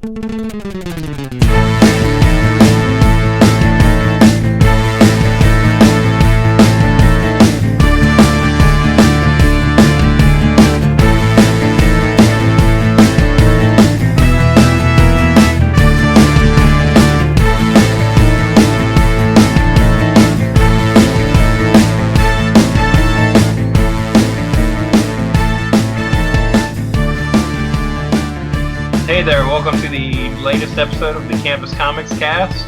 Hey there, welcome to the latest episode of the Campus Comics Cast.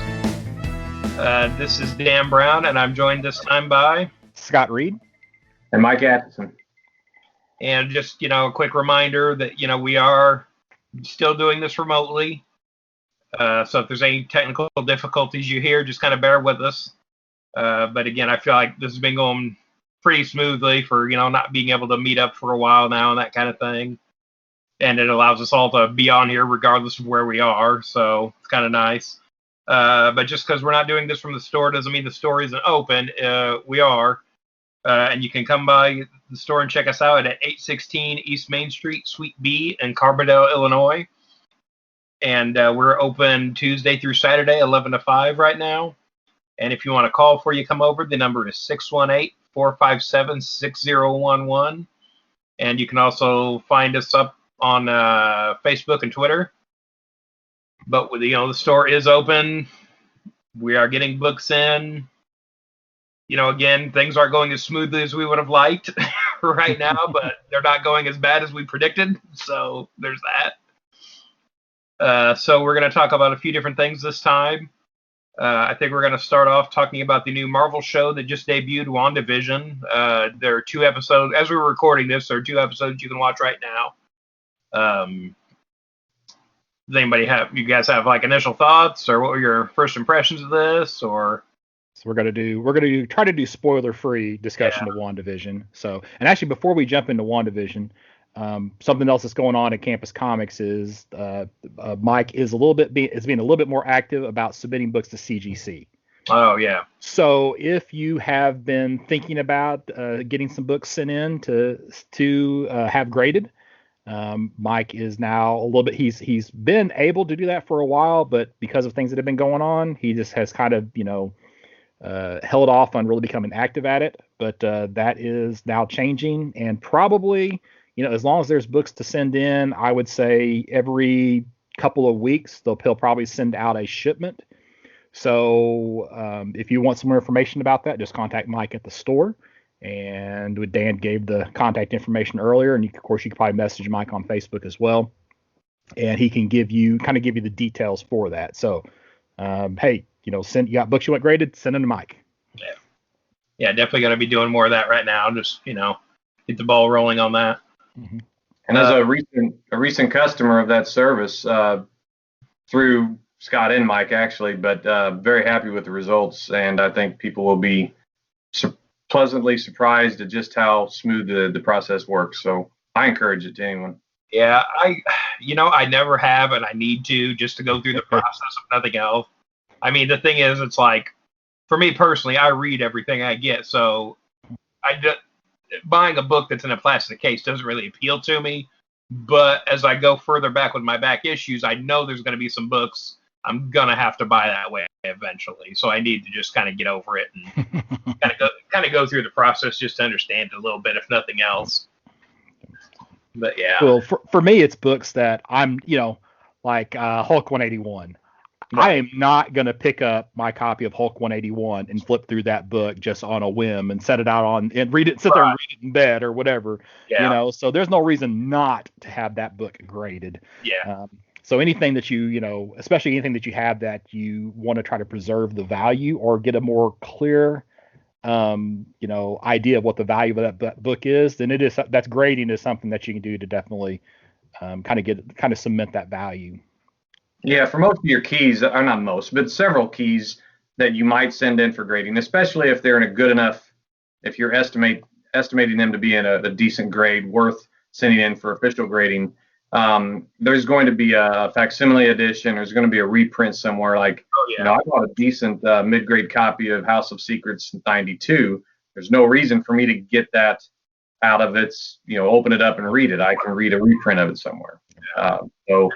This is Dan Brown, and I'm joined this time by Scott Reed and Mike Atkinson. And just, a quick reminder that, we are still doing this remotely. So if there's any technical difficulties you hear, just kind of bear with us. But again, I feel like this has been going pretty smoothly for, not being able to meet up for a while now and that kind of thing. And it allows us all to be on here regardless of where we are, so it's kind of nice. But just because we're not doing this from the store doesn't mean the store isn't open. We are. And you can come by the store and check us out at 816 East Main Street, Suite B in Carbondale, Illinois. And we're open Tuesday through Saturday, 11 to 5 right now. And if you want to call before you come over, the number is 618-457-6011. And you can also find us up on Facebook and Twitter. But with the store is open. We are getting books in. Again, things aren't going as smoothly as we would have liked right now, but they're not going as bad as we predicted. So there's that. So we're going to talk about a few different things this time. I think we're going to start off talking about the new Marvel show that just debuted, WandaVision. There are 2 episodes. As we're recording this, there are 2 episodes you can watch right now. Does you guys have like initial thoughts, or what were your first impressions of this? Or so we're gonna try to do spoiler-free discussion of WandaVision. So, and actually, before we jump into WandaVision, something else that's going on at Campus Comics is Mike is being a little bit more active about submitting books to CGC. Oh yeah. So if you have been thinking about getting some books sent in to have graded. Mike is now a little bit, he's been able to do that for a while, but because of things that have been going on, he just has kind of, held off on really becoming active at it. But that is now changing, and probably, as long as there's books to send in, I would say every couple of weeks, he'll probably send out a shipment. So if you want some more information about that, just contact Mike at the store. And Dan gave the contact information earlier, and of course you can probably message Mike on Facebook as well, and he can give you the details for that. So, hey, you got books you want graded, send them to Mike. Yeah, definitely going to be doing more of that right now. Just get the ball rolling on that. Mm-hmm. And as a recent customer of that service, through Scott and Mike actually, but very happy with the results, and I think people will be pleasantly surprised at just how smooth the process works. So I encourage it to anyone. Yeah, I never have, and I need to, just to go through the process of nothing else. I mean, the thing is, it's like, for me personally, I read everything I get, so buying a book that's in a plastic case doesn't really appeal to me. But as I go further back with my back issues, I know there's going to be some books I'm going to have to buy that way eventually. So I need to just kind of get over it and kind of go through the process just to understand it a little bit, if nothing else. But yeah. Well, for me, it's books that I'm, like Hulk 181. Right. I am not going to pick up my copy of Hulk 181 and flip through that book just on a whim and set it out on and read it, sit there and read it in bed or whatever. Yeah. So there's no reason not to have that book graded. Yeah. So anything that especially anything that you have that you want to try to preserve the value or get a more clear, idea of what the value of that book is, then that's grading is something that you can do to definitely kind of cement that value. Yeah, for most of your keys, or not most, but several keys that you might send in for grading, especially if they're in a good enough, if you're estimating them to be in a decent grade worth sending in for official grading. There's going to be a facsimile edition. There's going to be a reprint somewhere. Like, I bought a decent mid-grade copy of House of Secrets '92. There's no reason for me to get that out of its, open it up and read it. I can read a reprint of it somewhere. So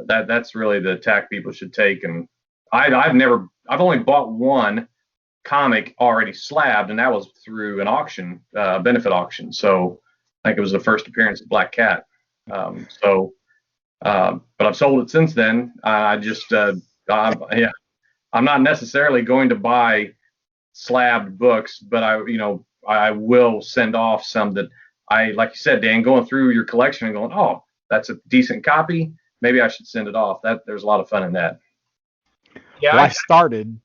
That's really the tack people should take. And I've only bought one comic already slabbed, and that was through an auction, benefit auction. So I think it was the first appearance of Black Cat. But I've sold it since then. I'm not necessarily going to buy slabbed books, but I will send off some that like you said, Dan, going through your collection and going, oh, that's a decent copy. Maybe I should send it off. There's a lot of fun in that. Yeah, well,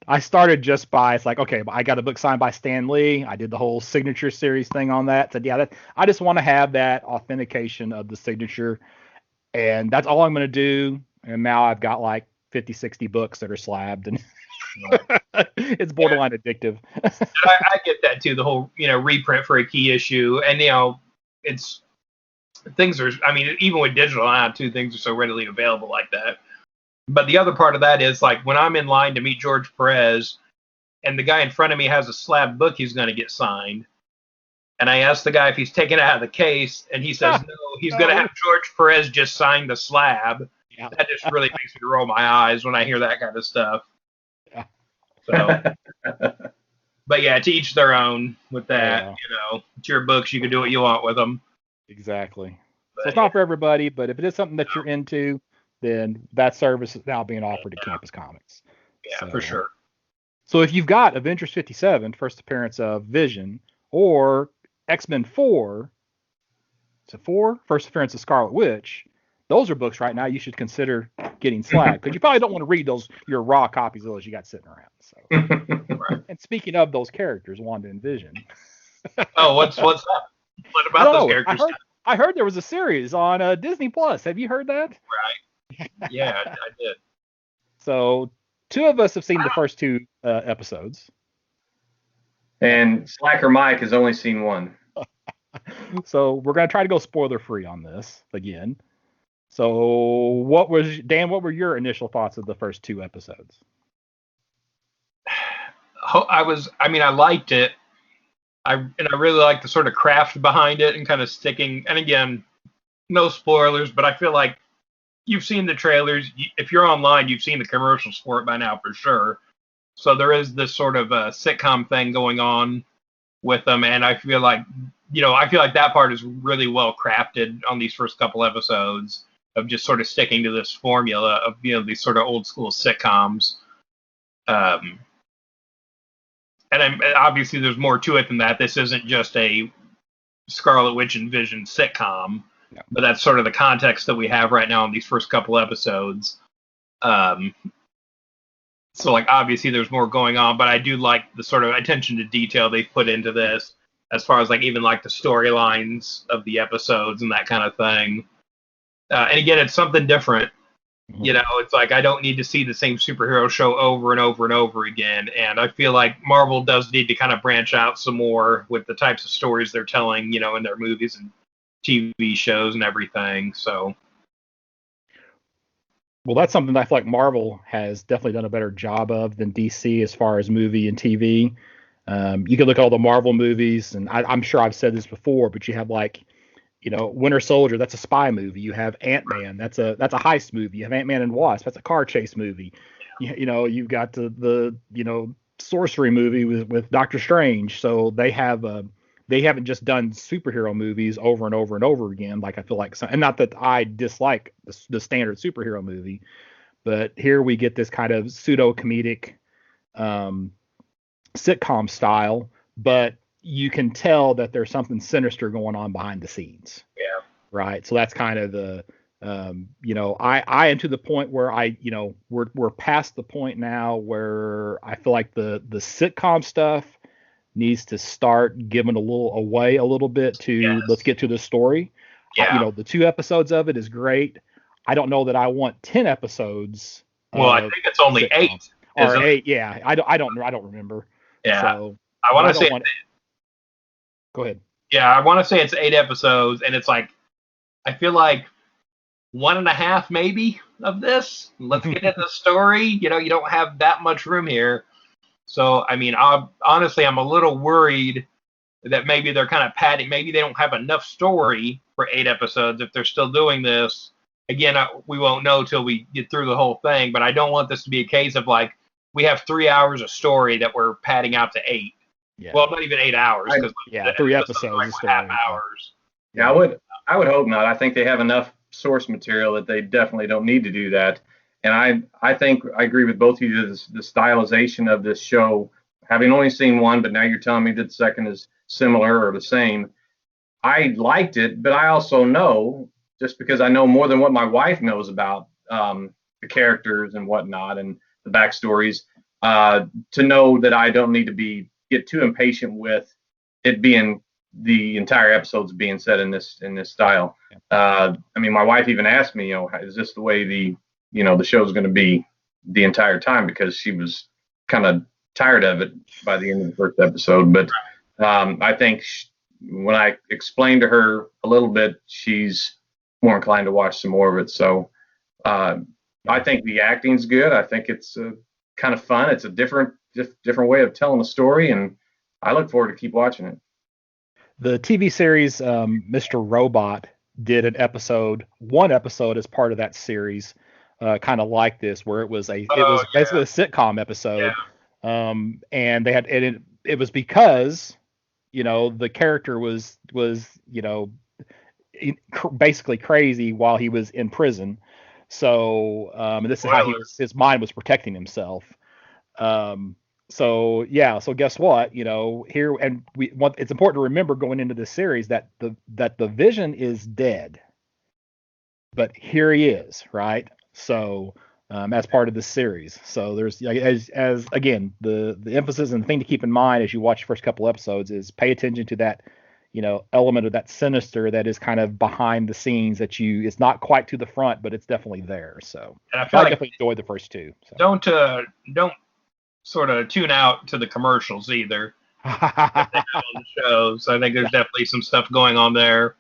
I started just by, it's like, okay, I got a book signed by Stan Lee. I did the whole signature series thing on that. Said, yeah, I just want to have that authentication of the signature, and that's all I'm going to do. And now I've got like 50, 60 books that are slabbed, and it's borderline addictive. I get that too. The whole, reprint for a key issue, and it's things are. I mean, even with digital now too, things are so readily available like that. But the other part of that is, like, when I'm in line to meet George Perez and the guy in front of me has a slab book he's going to get signed, and I ask the guy if he's taken it out of the case, and he says no, he's going to have George Perez just sign the slab. Yeah. That just really makes me roll my eyes when I hear that kind of stuff. Yeah. So, but yeah, to each their own with that. Yeah. It's your books. You can do what you want with them. Exactly. So it's not for everybody, but if it is something that you're into, then that service is now being offered at Campus Comics. Yeah, for sure. So if you've got Avengers 57, first appearance of Vision, or X-Men 4, is it 4? First appearance of Scarlet Witch, those are books right now you should consider getting slabbed, because you probably don't want to read your raw copies of those you got sitting around. So. Right. And speaking of those characters, Wanda and Vision. Oh, what's that? What about those characters? I heard there was a series on Disney Plus. Have you heard that? Right. Yeah, I did. So 2 of us have seen the first 2 episodes. And Slacker Mike has only seen 1. So we're going to try to go spoiler free on this again. So Dan, what were your initial thoughts of the first 2 episodes? I liked it. I really liked the sort of craft behind it and kind of sticking, and again, no spoilers, but I feel like you've seen the trailers. If you're online, you've seen the commercials for it by now for sure. So there is this sort of a sitcom thing going on with them, and I feel like that part is really well crafted on these first couple episodes of just sort of sticking to this formula of these sort of old school sitcoms. And obviously there's more to it than that. This isn't just a Scarlet Witch and Vision sitcom. Yeah. But that's sort of the context that we have right now in these first couple episodes. So, like, obviously there's more going on, but I do like the sort of attention to detail they've put into this, as far as, like, even, like, the storylines of the episodes and that kind of thing. And again, it's something different. Mm-hmm. It's like I don't need to see the same superhero show over and over and over again. And I feel like Marvel does need to kind of branch out some more with the types of stories they're telling, in their movies and TV shows and everything. So, well, that's something that I feel like Marvel has definitely done a better job of than DC as far as movie and TV. You can look at all the Marvel movies, and I'm sure I've said this before, but you have like, Winter Soldier, that's a spy movie. You have Ant-Man, that's a heist movie. You have Ant-Man and Wasp, that's a car chase movie. You've got the sorcery movie with Doctor Strange. So they haven't just done superhero movies over and over and over again. Like I feel like, and not that I dislike the standard superhero movie, but here we get this kind of pseudo comedic sitcom style, but you can tell that there's something sinister going on behind the scenes. Yeah. Right. So that's kind of the, I am to the point where we're past the point now where I feel like the sitcom stuff needs to start giving a little bit to let's get to the story. Yeah. The 2 episodes of it is great. I don't know that I want 10 episodes. Well, I think it's only 8. Or 8. Yeah. I don't remember. Yeah. So I want to say. Go ahead. Yeah, I want to say it's 8 episodes, and it's like, I feel like 1.5 maybe of this. Let's get into the story. You don't have that much room here. So, I mean, honestly, I'm a little worried that maybe they're kind of padding. Maybe they don't have enough story for 8 episodes if they're still doing this. again, we won't know till we get through the whole thing. But I don't want this to be a case of like we have 3 hours of story that we're padding out to 8. Yeah. Well, not even 8 hours because 3 episodes, like half hours. Yeah, I would hope not. I think they have enough source material that they definitely don't need to do that. And I think I agree with both of you. The stylization of this show, having only seen one, but now you're telling me that the second is similar or the same. I liked it, but I also know, just because I know more than what my wife knows about the characters and whatnot and the backstories, to know that I don't need to get too impatient with it being the entire episodes being set in this style. I mean, my wife even asked me, is this the way the show's going to be the entire time? Because she was kind of tired of it by the end of the first episode. But I think when I explained to her a little bit, she's more inclined to watch some more of it. So I think the acting's good. I think it's kind of fun. It's a different way of telling a story, and I look forward to keep watching it. The TV series Mr. Robot did one episode as part of that series, kind of like this, where it was basically a sitcom episode, and they had it was because the character was basically crazy while he was in prison. So and this is how his mind was protecting himself. So guess what? Here, and it's important to remember going into this series that the Vision is dead, but here he is, right? So as part of this series, so there's as again the emphasis and the thing to keep in mind as you watch the first couple episodes is pay attention to that element of that sinister that is kind of behind the scenes it's not quite to the front, but it's definitely there. So and I definitely enjoyed the first two. So. Don't sort of tune out to the commercials either. That they have on the shows. I think there's definitely some stuff going on there.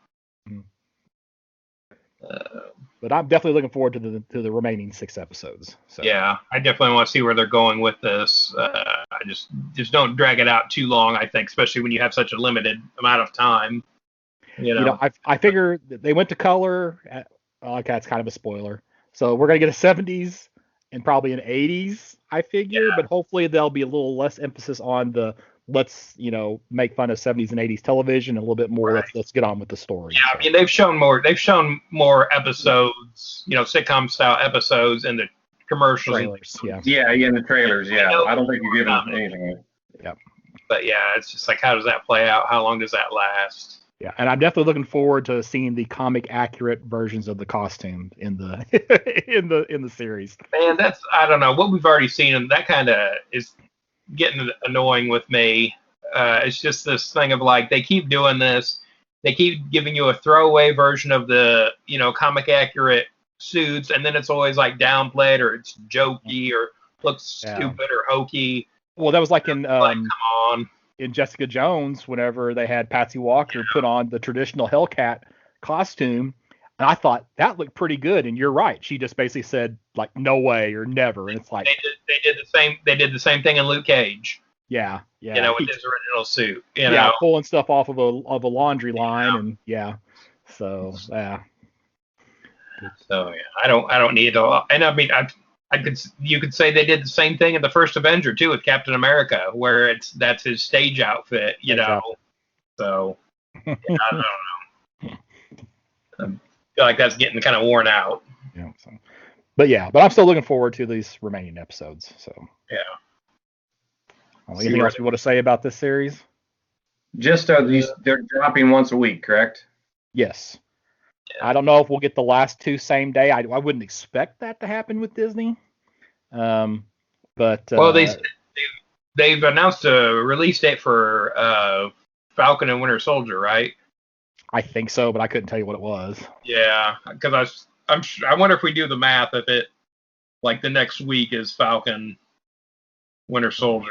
But I'm definitely looking forward to the remaining 6 episodes. So. Yeah, I definitely want to see where they're going with this. I just don't drag it out too long. I think, especially when you have such a limited amount of time. I figure they went to color. Okay, it's kind of a spoiler. So we're gonna get a 70s and probably an 80s. I figure, but hopefully there'll be a little less emphasis on the let's make fun of 70s and 80s television, and a little bit more let's get on with the story. Yeah, so. I mean they've shown more episodes, sitcom style episodes in the commercials. Trailers, in the trailers. Yeah, I don't think you've given anything. Yeah, but it's just like, how does that play out? How long does that last? Yeah, and I'm definitely looking forward to seeing the comic accurate versions of the costume in the in the series. Man, I don't know what we've already seen, and that kind of is getting annoying with me. It's just this thing of like they keep doing this. They keep giving you a throwaway version of the comic accurate suits, and then it's always like downplayed or it's jokey or looks stupid or hokey. Well, that was like in come on. In Jessica Jones, whenever they had Patsy Walker put on the traditional Hellcat costume, and I thought that looked pretty good. And you're right, she just basically said like no way or never, and it's like they did the same. They did the same thing in Luke Cage. Yeah. With his original suit. Pulling stuff off of a laundry line, and So I don't need to. And I mean you could say they did the same thing in the first Avenger too with Captain America, where that's his stage outfit, Exactly. So I don't know. I feel like that's getting kind of worn out. Yeah. So, but I'm still looking forward to these remaining episodes. So anything else you want to say about this series? Just they're dropping once a week, correct? Yes. I don't know if we'll get the last 2 same day. I wouldn't expect that to happen with Disney. But they've announced a release date for Falcon and Winter Soldier, right? I think so, but I couldn't tell you what it was. Yeah, because I wonder if we do the math if it like the next week is Falcon, Winter Soldier.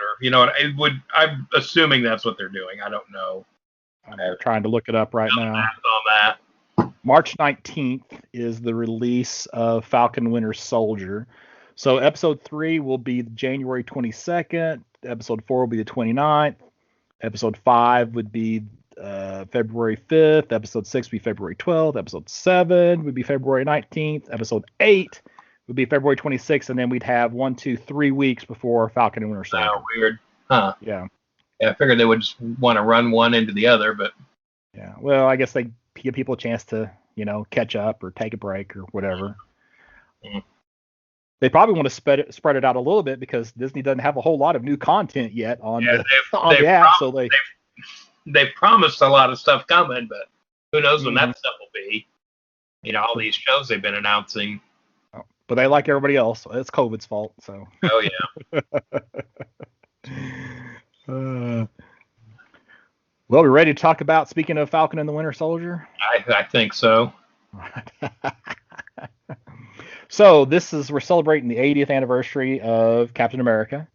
I'm assuming that's what they're doing. I don't know. I'm trying to look it up right now. Math on that. March 19th is the release of Falcon Winter Soldier. So episode 3 will be January 22nd. Episode 4 will be the 29th. Episode 5 would be February 5th. Episode 6 would be February 12th. Episode 7 would be February 19th. Episode 8 would be February 26th. And then we'd have 1, 2, 3 weeks before Falcon and Winter Soldier. Oh, weird. Huh. Yeah. Yeah, I figured they would just want to run one into the other, but. Yeah. Well, I guess they give people a chance to, catch up or take a break or whatever. Mm. They probably want to spread it out a little bit because Disney doesn't have a whole lot of new content yet on the app. So they've promised a lot of stuff coming, but who knows when that stuff will be. All these shows they've been announcing. But they like everybody else. It's COVID's fault. So. Oh yeah. Well, we're ready to talk about, speaking of Falcon and the Winter Soldier? I think so. So we're celebrating the 80th anniversary of Captain America.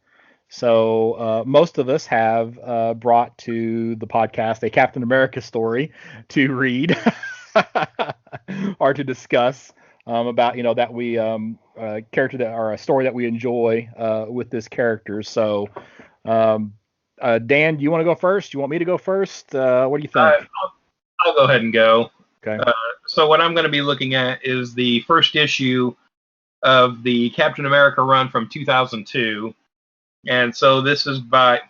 So most of us have brought to the podcast a Captain America story to read or to discuss about, that we character that or a story that we enjoy with this character. So Dan, do you want to go first? Do you want me to go first? What do you think? I'll go ahead and go. Okay. So what I'm going to be looking at is the first issue of the Captain America run from 2002. And so this is by,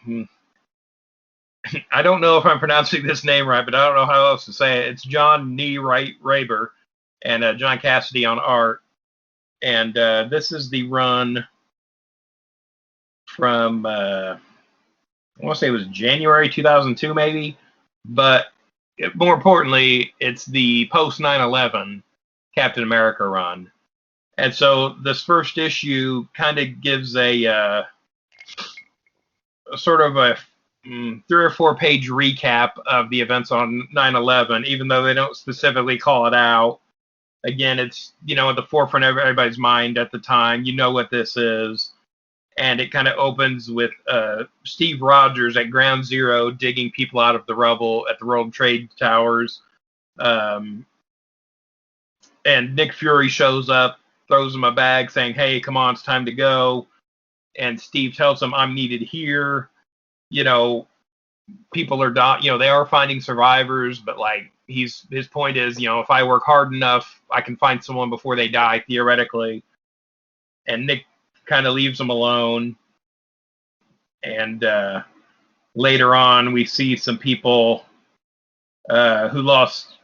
I don't know if I'm pronouncing this name right, but I don't know how else to say it. It's John Raber and John Cassidy on art. And this is the run from, I want to say it was January 2002 maybe, but more importantly, it's the post 9/11 Captain America run. And so this first issue kind of gives a sort of a 3 or 4 page recap of the events on 9/11, even though they don't specifically call it out. Again, it's, at the forefront of everybody's mind at the time. You know what this is. And it kind of opens with Steve Rogers at Ground Zero digging people out of the rubble at the World Trade Towers. And Nick Fury shows up, throws him a bag saying, "Hey, come on, it's time to go." And Steve tells him, "I'm needed here." People are they are finding survivors, but his point is, if I work hard enough, I can find someone before they die, theoretically. And Nick kind of leaves him alone. And later on, we see some people who lost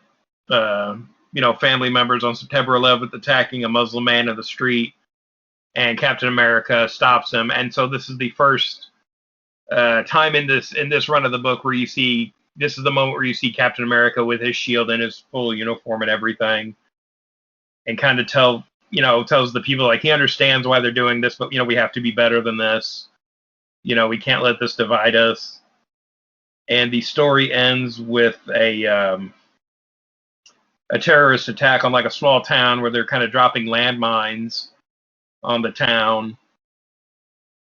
family members on September 11th attacking a Muslim man in the street, and Captain America stops him. And so this is the first time in this run of the book where this is the moment where you see Captain America with his shield and his full uniform and everything, and kind of tells the people, he understands why they're doing this, but we have to be better than this. We can't let this divide us. And the story ends with a terrorist attack on a small town where they're kind of dropping landmines on the town.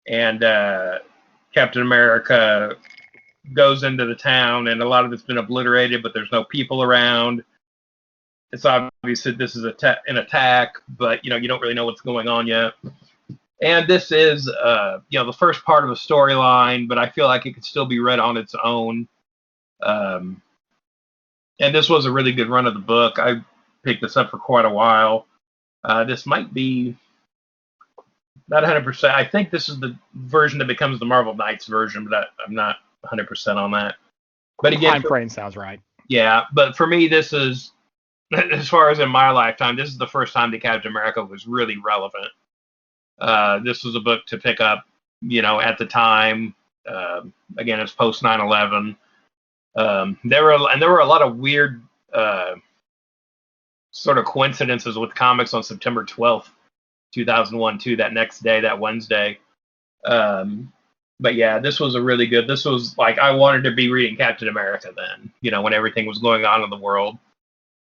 And Captain America goes into the town, and a lot of it's been obliterated, but there's no people around. It's obvious that this is an attack, but you don't really know what's going on yet. And this is the first part of a storyline, but I feel like it could still be read on its own. And this was a really good run of the book. I picked this up for quite a while. This might be not 100%. I think this is the version that becomes the Marvel Knights version, but I'm not 100% on that. But again, time frame sounds right. Yeah, but for me, this is, as far as in my lifetime, this is the first time that Captain America was really relevant. This was a book to pick up, at the time. Again, it's post 9/11. There were a lot of weird sort of coincidences with comics on September 12th, 2001 too. That next day, that Wednesday. But yeah, this was this was I wanted to be reading Captain America then, when everything was going on in the world.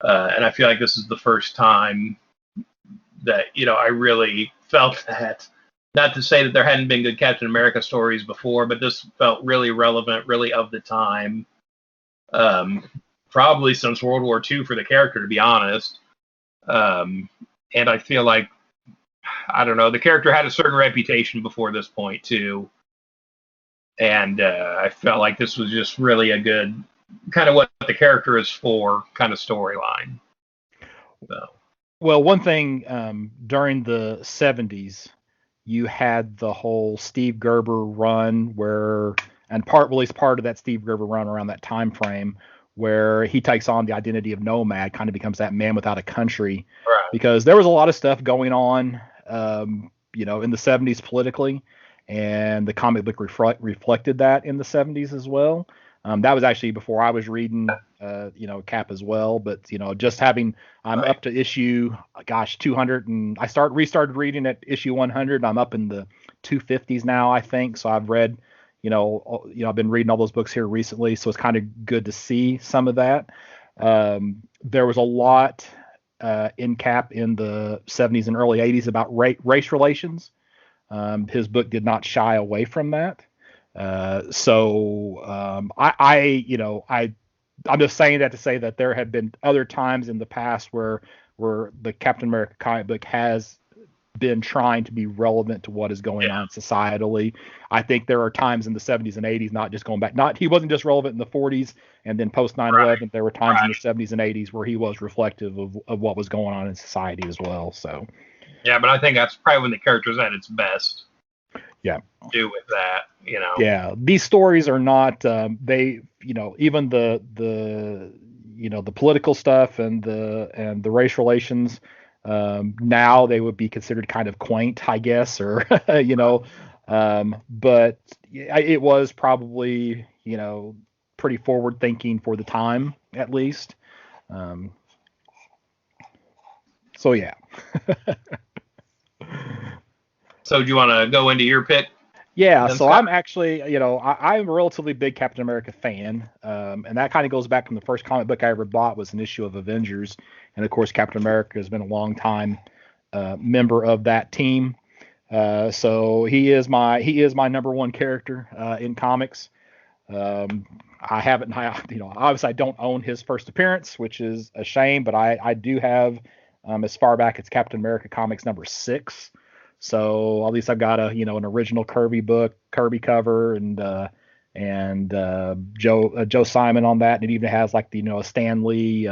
And I feel like this is the first time that, I really felt that. Not to say that there hadn't been good Captain America stories before, but this felt really relevant, really of the time. Probably since World War II for the character, to be honest. And I feel like, I don't know, the character had a certain reputation before this point too. And I felt like this was just really a good kind of what the character is for kind of storyline. So. Well, one thing during the 70s, you had the whole Steve Gerber run and at least part of that Steve Gerber run around that time frame where he takes on the identity of nomad, kind of becomes that man without a country, right. Because there was a lot of stuff going on, in the 70s politically, and the comic book reflected that in the 70s as well. That was actually before I was reading, Cap as well. But just having, I'm right. up to issue, 200, and I restarted reading at issue 100. I'm up in the 250s now, I think. So I've read, I've been reading all those books here recently. So it's kind of good to see some of that. There was a lot in Cap in the 70s and early 80s about race relations. His book did not shy away from that. I'm just saying that to say that there have been other times in the past where the Captain America comic book has been trying to be relevant to what is going on societally. I think there are times in the 70s and 80s, not just going back, he wasn't just relevant in the 40s and then post 9/11. Right. There were times in the 70s and 80s where he was reflective of what was going on in society as well. So. Yeah, but I think that's probably when the character's at its best. Yeah. Do with that, Yeah, these stories are not even the the political stuff and the race relations, now they would be considered kind of quaint, I guess, or but it was probably pretty forward thinking for the time, at least. So yeah. So do you want to go into your pick? Yeah, so I'm actually, I'm a relatively big Captain America fan, and that kind of goes back from the first comic book I ever bought was an issue of Avengers, and of course Captain America has been a long time member of that team, so he is my number one character in comics. Obviously I don't own his first appearance, which is a shame, but I do have as far back as Captain America Comics number 6. So at least I've got an original Kirby cover and Joe Simon on that, and it even has like a Stan Lee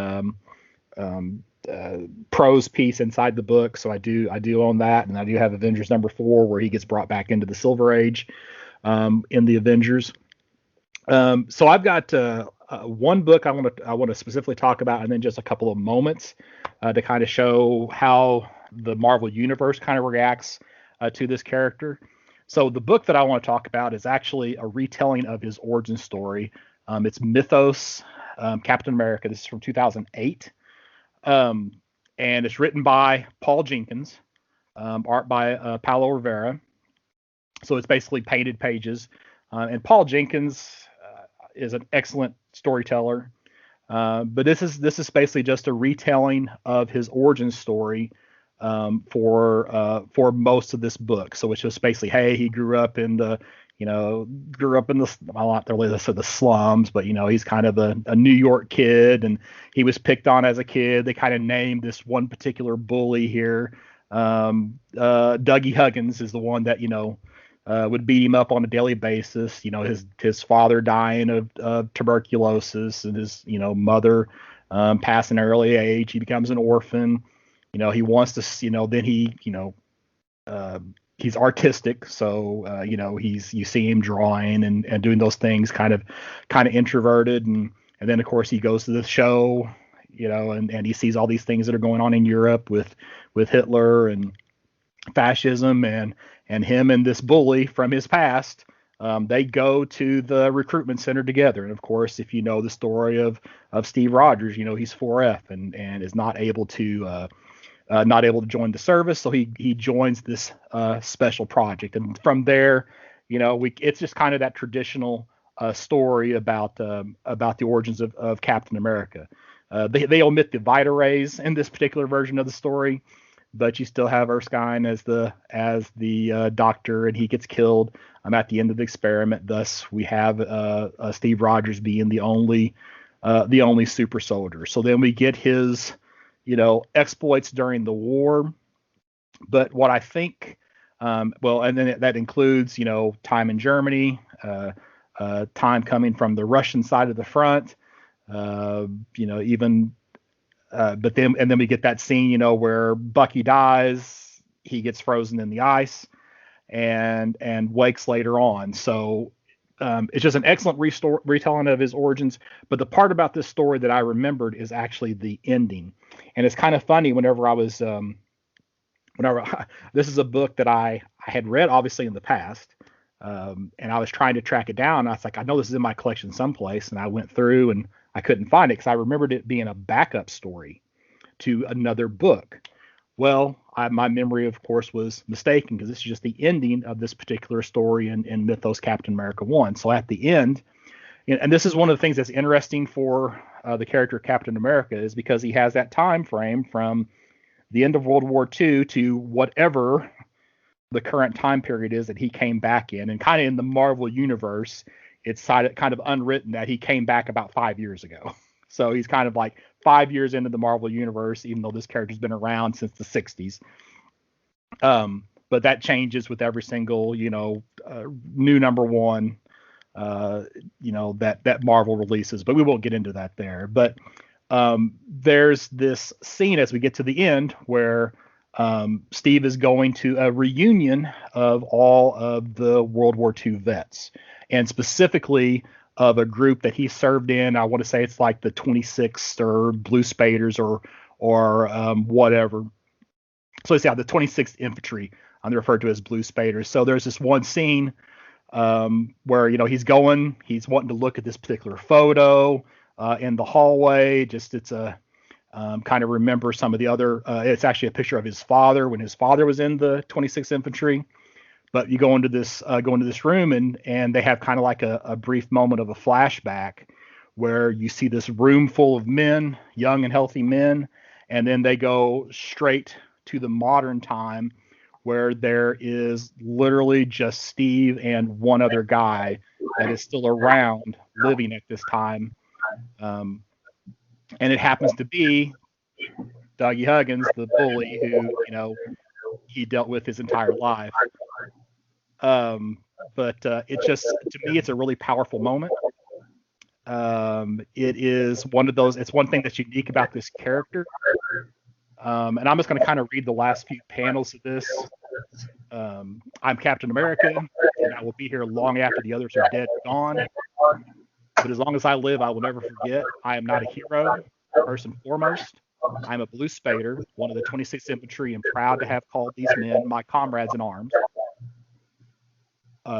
prose piece inside the book. So I do own that, and I do have Avengers number 4 where he gets brought back into the Silver Age in the Avengers. So I've got one book I want to specifically talk about, and then just a couple of moments to kind of show how the Marvel Universe kind of reacts to this character. So the book that I want to talk about is actually a retelling of his origin story. It's Mythos, Captain America. This is from 2008. And it's written by Paul Jenkins, art by Paulo Rivera. So it's basically painted pages. And Paul Jenkins is an excellent storyteller. But this is basically just a retelling of his origin story for most of this book. So it's just basically, hey, he grew up in the the slums, but he's kind of a New York kid, and he was picked on as a kid. They kind of named this one particular bully here. Dougie Huggins is the one that would beat him up on a daily basis. His father dying of tuberculosis, and his mother passing at an early age. He becomes an orphan. He wants to, then he, he's artistic. So, you see him drawing and doing those things, kind of introverted. And then of course he goes to the show, and he sees all these things that are going on in Europe with Hitler and fascism, and him and this bully from his past. They go to the recruitment center together. And of course, if you know the story of Steve Rogers, he's 4F and is not able to join the service. So he joins this special project. And from there, it's just kind of that traditional story about the origins of Captain America. They omit the Vita rays in this particular version of the story, but you still have Erskine as the doctor, and he gets killed at the end of the experiment. Thus, we have Steve Rogers being the only super soldier. So then we get his exploits during the war. But what I think, and then that includes time in Germany, time coming from the Russian side of the front. Even but then we get that scene, where Bucky dies, he gets frozen in the ice, and wakes later on. So it's just an excellent retelling of his origins. But the part about this story that I remembered is actually the ending, and it's kind of funny. Whenever I was this is a book that I had read obviously in the past, and I was trying to track it down. I was like, I know this is in my collection someplace, and I went through and I couldn't find it because I remembered it being a backup story to another book. Well, my memory, of course, was mistaken because this is just the ending of this particular story in Mythos Captain America 1. So at the end, and this is one of the things that's interesting for the character Captain America, is because he has that time frame from the end of World War II to whatever the current time period is that he came back in. And kind of in the Marvel universe, it's kind of unwritten that he came back about 5 years ago. So he's kind of like 5 years into the Marvel universe, even though this character's been around since the 60s. But that changes with every single, new number one, that Marvel releases. But we won't get into that there. But there's this scene as we get to the end where Steve is going to a reunion of all of the World War II vets, and specifically of a group that he served in. I want to say it's like the 26th or Blue Spaders or whatever. So it's the 26th Infantry. They're referred to as Blue Spaders. So there's this one scene where he's wanting to look at this particular photo in the hallway. It's a kind of remember some of the other. It's actually a picture of his father when his father was in the 26th Infantry. But you go into this room and they have kind of like a brief moment of a flashback where you see this room full of men, young and healthy men, and then they go straight to the modern time where there is literally just Steve and one other guy that is still around living at this time. And it happens to be Dougie Huggins, the bully who, he dealt with his entire life. But it just, to me, it's a really powerful moment. It is one of those, it's one thing that's unique about this character. And I'm just going to kind of read the last few panels of this. I'm Captain America, and I will be here long after the others are dead and gone. But as long as I live, I will never forget. I am not a hero, first and foremost. I'm a Blue Spader, one of the 26th Infantry, and proud to have called these men my comrades in arms.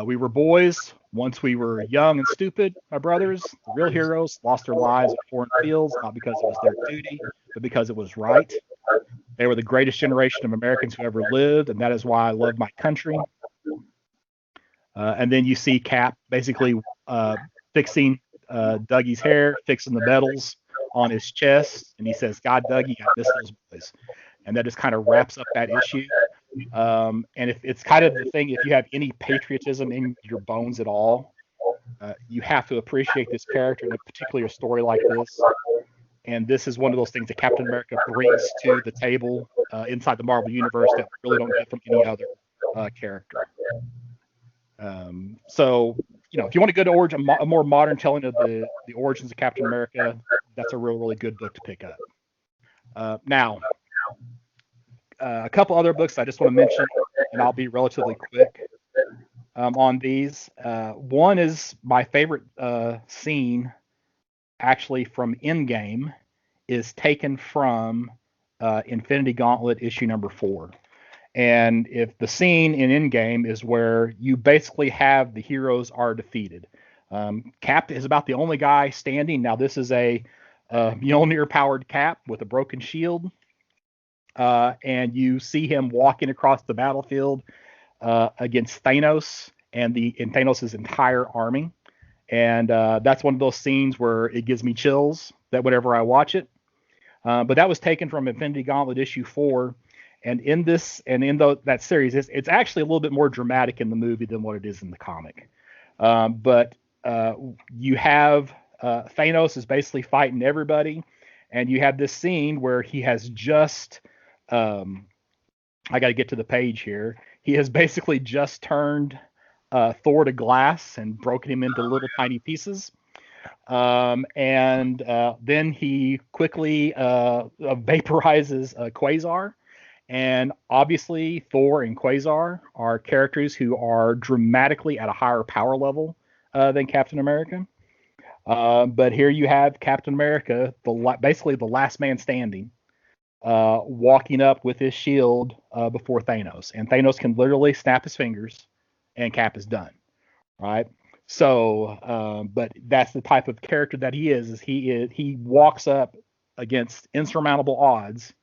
We were boys. Once we were young and stupid, my brothers. The real heroes lost their lives in foreign fields, not because it was their duty, but because it was right. They were the greatest generation of Americans who ever lived, and that is why I love my country. And then you see Cap basically fixing Dougie's hair, fixing the medals on his chest, and he says, "God, Dougie, I miss those boys." And that just kind of wraps up that issue. And if it's kind of the thing, if you have any patriotism in your bones at all, you have to appreciate this character, and particularly a story like this. And this is one of those things that Captain America brings to the table inside the Marvel Universe that we really don't get from any other character. So, if you want a good a more modern telling of the origins of Captain America, that's a really good book to pick up. Now, a couple other books I just want to mention, and I'll be relatively quick on these. One is my favorite scene, actually from Endgame, is taken from Infinity Gauntlet issue number 4. And if the scene in Endgame is where you basically have the heroes are defeated. Cap is about the only guy standing. Now, this is a Mjolnir-powered Cap with a broken shield. And you see him walking across the battlefield against Thanos and Thanos' entire army. And that's one of those scenes where it gives me chills that whenever I watch it. But that was taken from Infinity Gauntlet issue 4. And in that series, it's actually a little bit more dramatic in the movie than what it is in the comic. But you have Thanos is basically fighting everybody. And you have this scene where he has just, I got to get to the page here. He has basically just turned Thor to glass and broken him into little tiny pieces. And then he quickly vaporizes Quasar. And obviously, Thor and Quasar are characters who are dramatically at a higher power level than Captain America. But here you have Captain America, basically the last man standing, walking up with his shield before Thanos. And Thanos can literally snap his fingers and Cap is done. Right? So, but that's the type of character that he is he walks up against insurmountable odds,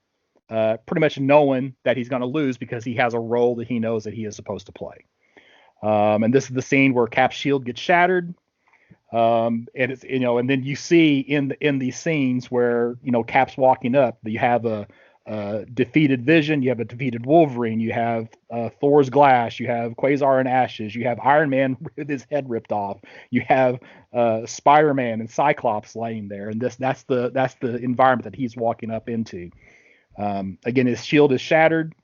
pretty much knowing that he's going to lose because he has a role that he knows that he is supposed to play. And this is the scene where Cap's shield gets shattered. And it's, and then you see in these scenes where, Cap's walking up, you have a defeated Vision, you have a defeated Wolverine, you have Thor's glass, you have Quasar in ashes, you have Iron Man with his head ripped off, you have Spider-Man and Cyclops laying there, and that's the environment that he's walking up into. Again, his shield is shattered,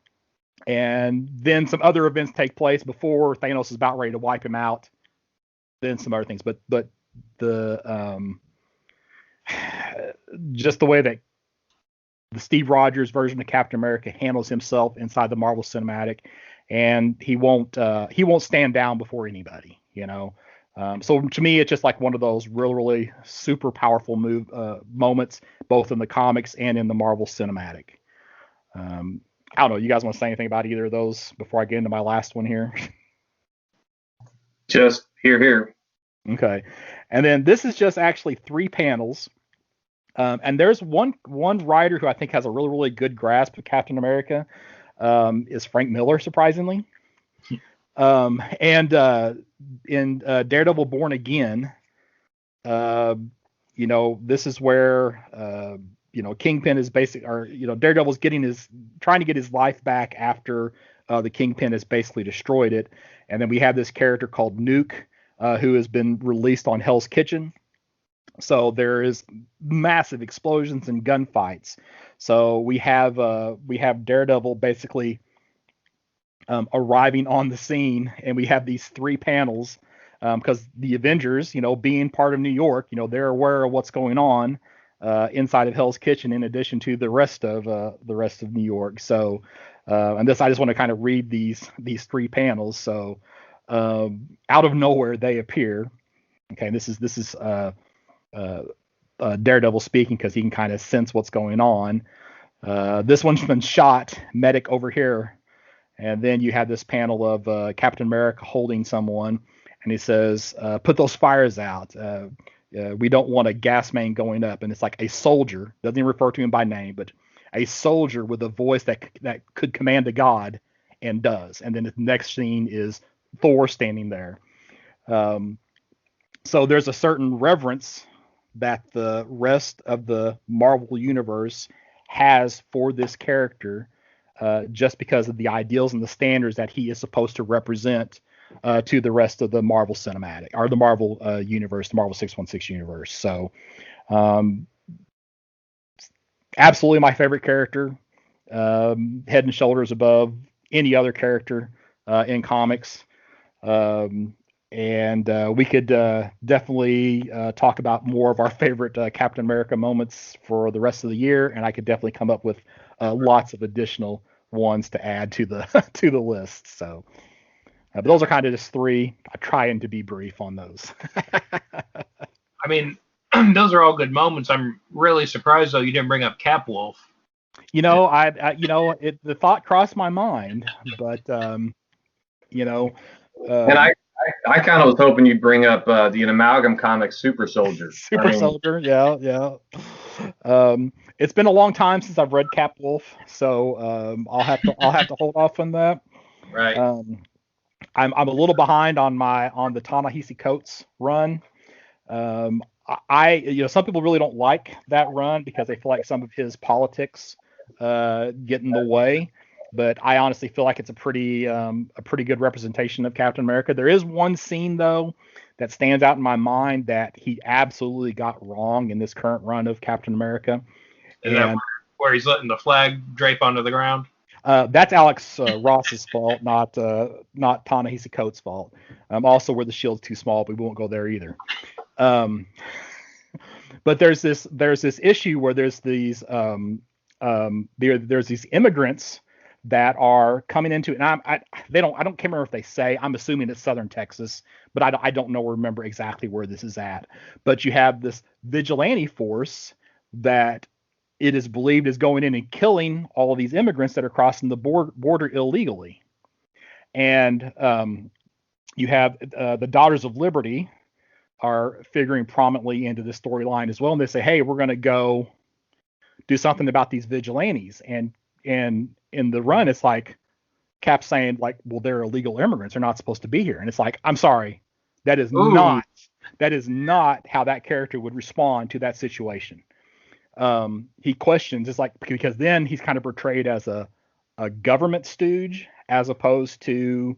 and then some other events take place before Thanos is about ready to wipe him out. Then some other things, but the just the way that the Steve Rogers version of Captain America handles himself inside the Marvel Cinematic, and he won't stand down before anybody, So to me, it's just like one of those really super powerful moments, both in the comics and in the Marvel Cinematic. I don't know. You guys want to say anything about either of those before I get into my last one here? Just here. Okay. And then this is just actually 3 panels. And there's one writer who I think has a really good grasp of Captain America, is Frank Miller, surprisingly. And in Daredevil Born Again, this is where Kingpin is Daredevil's trying to get his life back after the Kingpin has basically destroyed it. And then we have this character called Nuke, who has been released on Hell's Kitchen. So there is massive explosions and gunfights. So we have Daredevil basically arriving on the scene, and we have these 3 panels because the Avengers, being part of New York, they're aware of what's going on inside of Hell's Kitchen, in addition to the rest of New York. So, and this, I just want to kind of read these 3 panels. So, out of nowhere they appear. Okay, this is Daredevil speaking because he can kind of sense what's going on. This one's been shot, medic over here. And then you have this panel of Captain America holding someone, and he says, put those fires out. We don't want a gas main going up. And it's like a soldier, doesn't even refer to him by name, but a soldier with a voice that could command a god, and does. And then the next scene is Thor standing there. So there's a certain reverence that the rest of the Marvel universe has for this character, just because of the ideals and the standards that he is supposed to represent to the rest of the Marvel Cinematic, or the Marvel universe, the Marvel 616 universe. So absolutely my favorite character, head and shoulders above any other character in comics. And we could definitely talk about more of our favorite Captain America moments for the rest of the year, and I could definitely come up with lots of additional ones to add to the to the list. So, but those are kind of just 3. I'm trying to be brief on those. I mean, those are all good moments. I'm really surprised though you didn't bring up Capwolf. The thought crossed my mind, but and I kind of was hoping you'd bring up the Amalgam Comics Super Soldier. Soldier, yeah. It's been a long time since I've read Capwolf, so I'll have to hold off on that. Right. I'm a little behind on the Ta-Nehisi Coates run. Some people really don't like that run because they feel like some of his politics get in the way. But I honestly feel like it's a pretty good representation of Captain America. There is one scene though that stands out in my mind that he absolutely got wrong in this current run of Captain America. Is that where he's letting the flag drape onto the ground? That's Alex Ross's fault, not Ta-Nehisi Coates' fault. Also, where the shield's too small, but we won't go there either. Um, but there's this issue where there's these there's these immigrants that are coming into, and I don't can't remember if they say, I'm assuming it's Southern Texas, but I don't know or remember exactly where this is at. But you have this vigilante force that it is believed is going in and killing all of these immigrants that are crossing the border illegally. And you have the Daughters of Liberty are figuring prominently into this storyline as well. And they say, hey, we're going to go do something about these vigilantes. And in the run, it's like Cap saying, like, well, they're illegal immigrants. They're not supposed to be here. And it's like, I'm sorry, that is not how that character would respond to that situation. He questions, it's like, because then he's kind of portrayed as a government stooge as opposed to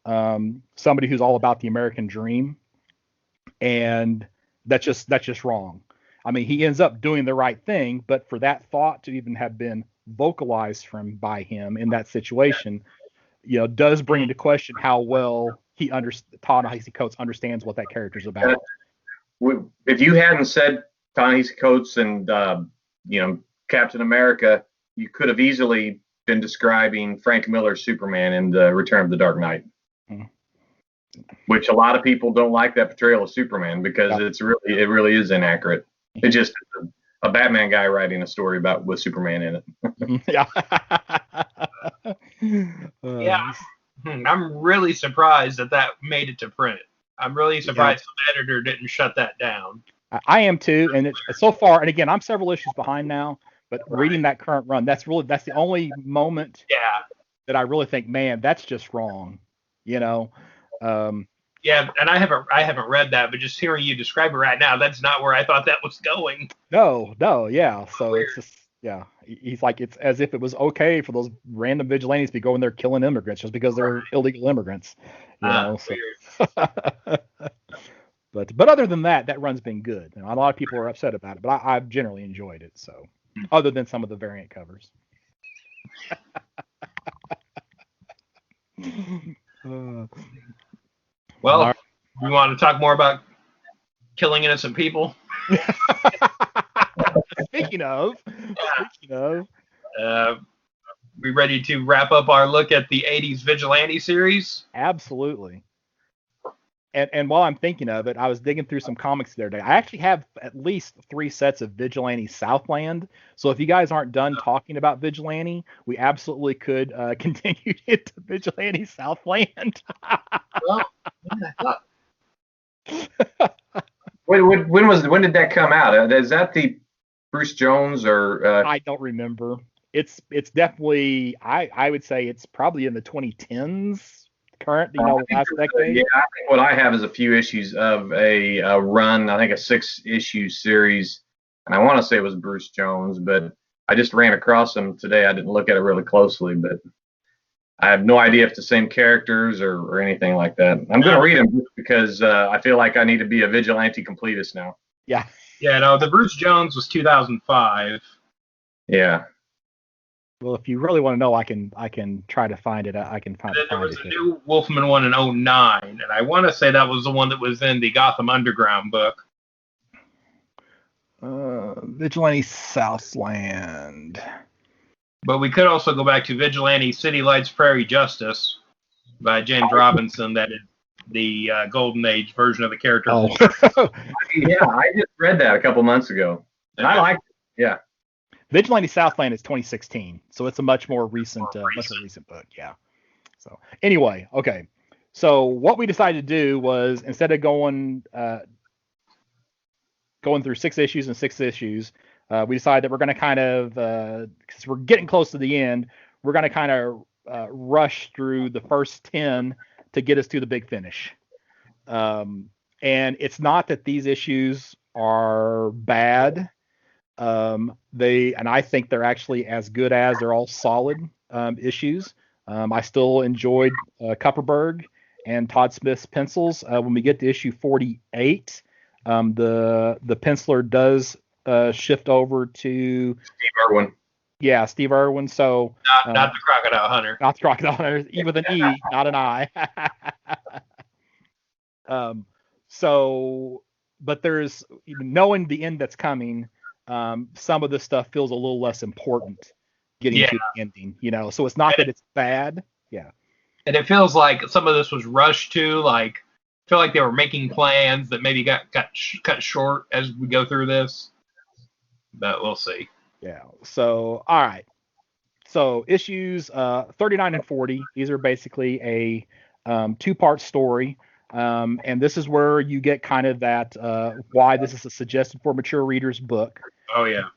somebody who's all about the American dream. And that's just wrong. I mean, he ends up doing the right thing, but for that thought to even have been vocalized by him in that situation, does bring into question how well Ta-Nehisi Coates understands what that character's about. If you hadn't said Ta-Nehisi Coates and Captain America, you could have easily been describing Frank Miller's Superman in the Return of the Dark Knight. Mm-hmm. Which a lot of people don't like that portrayal of Superman because it really is inaccurate. It's just a Batman guy writing a story with Superman in it. Yeah. I'm really surprised that made it to print. I'm really surprised some editor didn't shut that down. I am too, and it's so far. And again, I'm several issues behind now, but reading that current run, that's the only moment that I really think, man, that's just wrong. Yeah, and I haven't read that, but just hearing you describe it right now, that's not where I thought that was going. No, yeah. So weird. It's just, he's like, it's as if it was okay for those random vigilantes to be going there killing immigrants just because they're illegal immigrants. So. But other than that run's been good. A lot of people are upset about it, but I've generally enjoyed it. So, other than some of the variant covers. Well, we want to talk more about killing innocent people. Speaking of, we ready to wrap up our look at the 80s Vigilante series? Absolutely. And while I'm thinking of it, I was digging through some comics the other day. I actually have at least 3 sets of Vigilante Southland. So if you guys aren't done talking about Vigilante, we absolutely could continue into Vigilante Southland. When did that come out? Is that the Bruce Jones or? I don't remember. It's definitely, I would say it's probably in the 2010s. Current, last decade. Yeah, I think what I have is a few issues of a run. I think a 6-issue series, and I want to say it was Bruce Jones, but I just ran across him today. I didn't look at it really closely, but I have no idea if it's the same characters or anything like that. I'm going to read them because I feel like I need to be a vigilante completist now. Yeah. Yeah. No, the Bruce Jones was 2005. Yeah. Well, if you really want to know, I can try to find it. I can find it. There was a new Wolfman one in 2009, and I want to say that was the one that was in the Gotham Underground book. Vigilante Southland. But we could also go back to Vigilante City Lights Prairie Justice by James Robinson. That is the Golden Age version of the character. Oh. Yeah, I just read that a couple months ago, and I liked it. Yeah. Vigilante Southland is 2016, so it's a much more recent book. Yeah. So anyway, okay. So what we decided to do was, instead of going through 6 issues and 6 issues, we decided that we're going to kind of, because we're getting close to the end, we're going to kind of rush through the first 10 to get us to the big finish. And it's not that these issues are bad. I think they're actually as good as they're all solid issues. I still enjoyed Kupperberg and Todd Smith's pencils. When we get to issue 48, the penciler does shift over to Steve Irwin. Yeah, Steve Irwin. So not the Crocodile Hunter. Not the Crocodile Hunter. E with an E, not an I. So but there's, knowing the end that's coming, some of this stuff feels a little less important getting Yeah. to the ending, so it's not that it's bad. Yeah. And it feels like some of this was rushed too. Like, I feel like they were making plans that maybe got cut short as we go through this. But we'll see. Yeah. So, all right. So issues 39 and 40, these are basically a two-part story. And this is where you get kind of that why this is a suggested for mature readers book. Oh, yeah.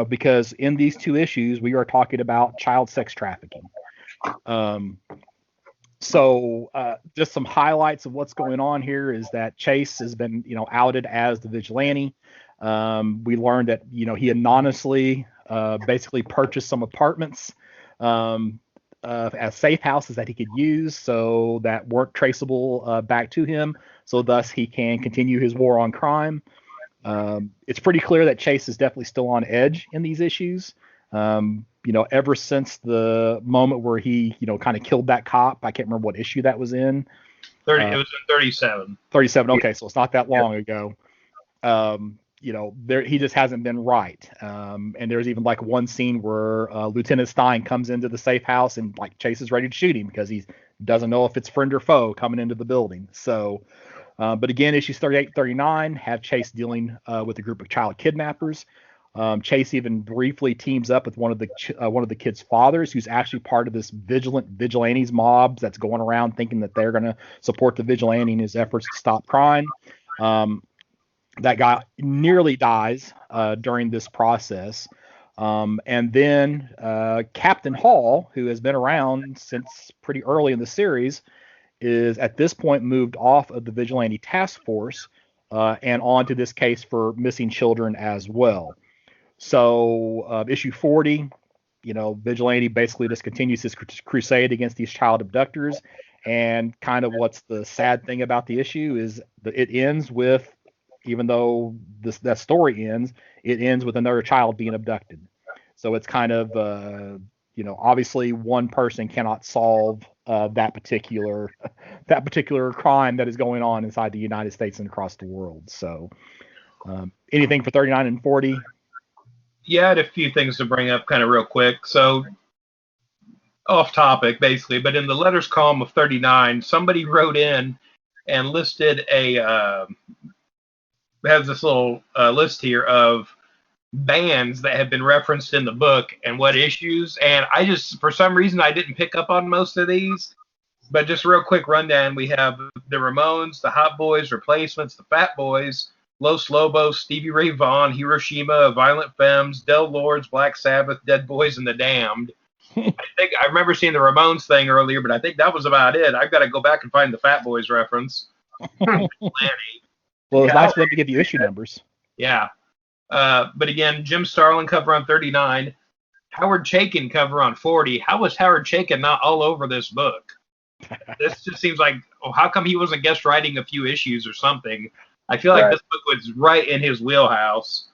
Because in these two issues, we are talking about child sex trafficking. So just some highlights of what's going on here is that Chase has been, outed as the vigilante. We learned that, he anonymously basically purchased some apartments as safe houses that he could use, so that weren't traceable back to him. So thus he can continue his war on crime. It's pretty clear that Chase is definitely still on edge in these issues. Ever since the moment where he, kind of killed that cop. I can't remember what issue that was in. 30. It was in 37. 37. Okay, so it's not that long ago. He just hasn't been right. And there's even like one scene where Lieutenant Stein comes into the safe house and like Chase is ready to shoot him because he doesn't know if it's friend or foe coming into the building. So, but again, issues 38, 39 have Chase dealing with a group of child kidnappers. Chase even briefly teams up with one of the kids' fathers, who's actually part of this vigilantes mob that's going around thinking that they're going to support the vigilante in his efforts to stop crime. That guy nearly dies during this process. And then Captain Hall, who has been around since pretty early in the series, is at this point moved off of the vigilante task force and on to this case for missing children as well. So issue 40, Vigilante basically just continues his crusade against these child abductors. And kind of what's the sad thing about the issue is that it ends with, even though that story ends, it ends with another child being abducted. So it's kind of, obviously one person cannot solve that particular crime that is going on inside the United States and across the world. So anything for 39 and 40? Yeah, I had a few things to bring up kind of real quick. So, off topic, basically, but in the letters column of 39, somebody wrote in and listed has this little list here of bands that have been referenced in the book and what issues. And I just, for some reason, I didn't pick up on most of these. But just real quick rundown, we have the Ramones, the Hot Boys, Replacements, the Fat Boys, Los Lobos, Stevie Ray Vaughan, Hiroshima, Violent Femmes, Del Lords, Black Sabbath, Dead Boys, and the Damned. I remember seeing the Ramones thing earlier, but I think that was about it. I've got to go back and find the Fat Boys reference. Well, it's nice for them to give you issue numbers. Yeah. But again, Jim Starlin cover on 39, Howard Chaykin cover on 40. How was Howard Chaykin not all over this book? This just seems like, how come he wasn't guest writing a few issues or something? I feel like this book was right in his wheelhouse.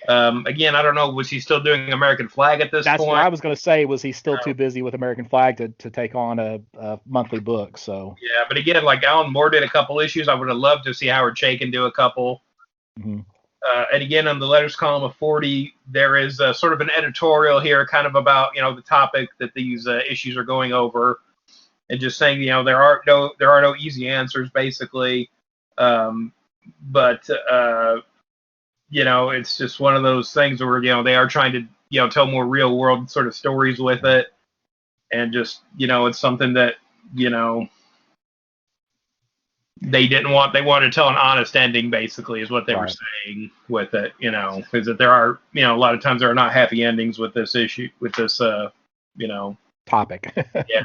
Again, I don't know, was he still doing American Flag at this point? That's what I was going to say. Was he still too busy with American Flag to take on a monthly book? So yeah, but again, like Alan Moore did a couple issues. I would have loved to see Howard Chaykin do a couple. Mm-hmm. And again, on the letters column of 40, there is sort of an editorial here, kind of about the topic that these issues are going over, and just saying there are no easy answers, basically. But it's just one of those things where they are trying to tell more real world sort of stories with it, and just it's something that they wanted to tell an honest ending, basically, is what they were saying with it. Is that there are a lot of times there are not happy endings with this issue, with this topic. Yeah.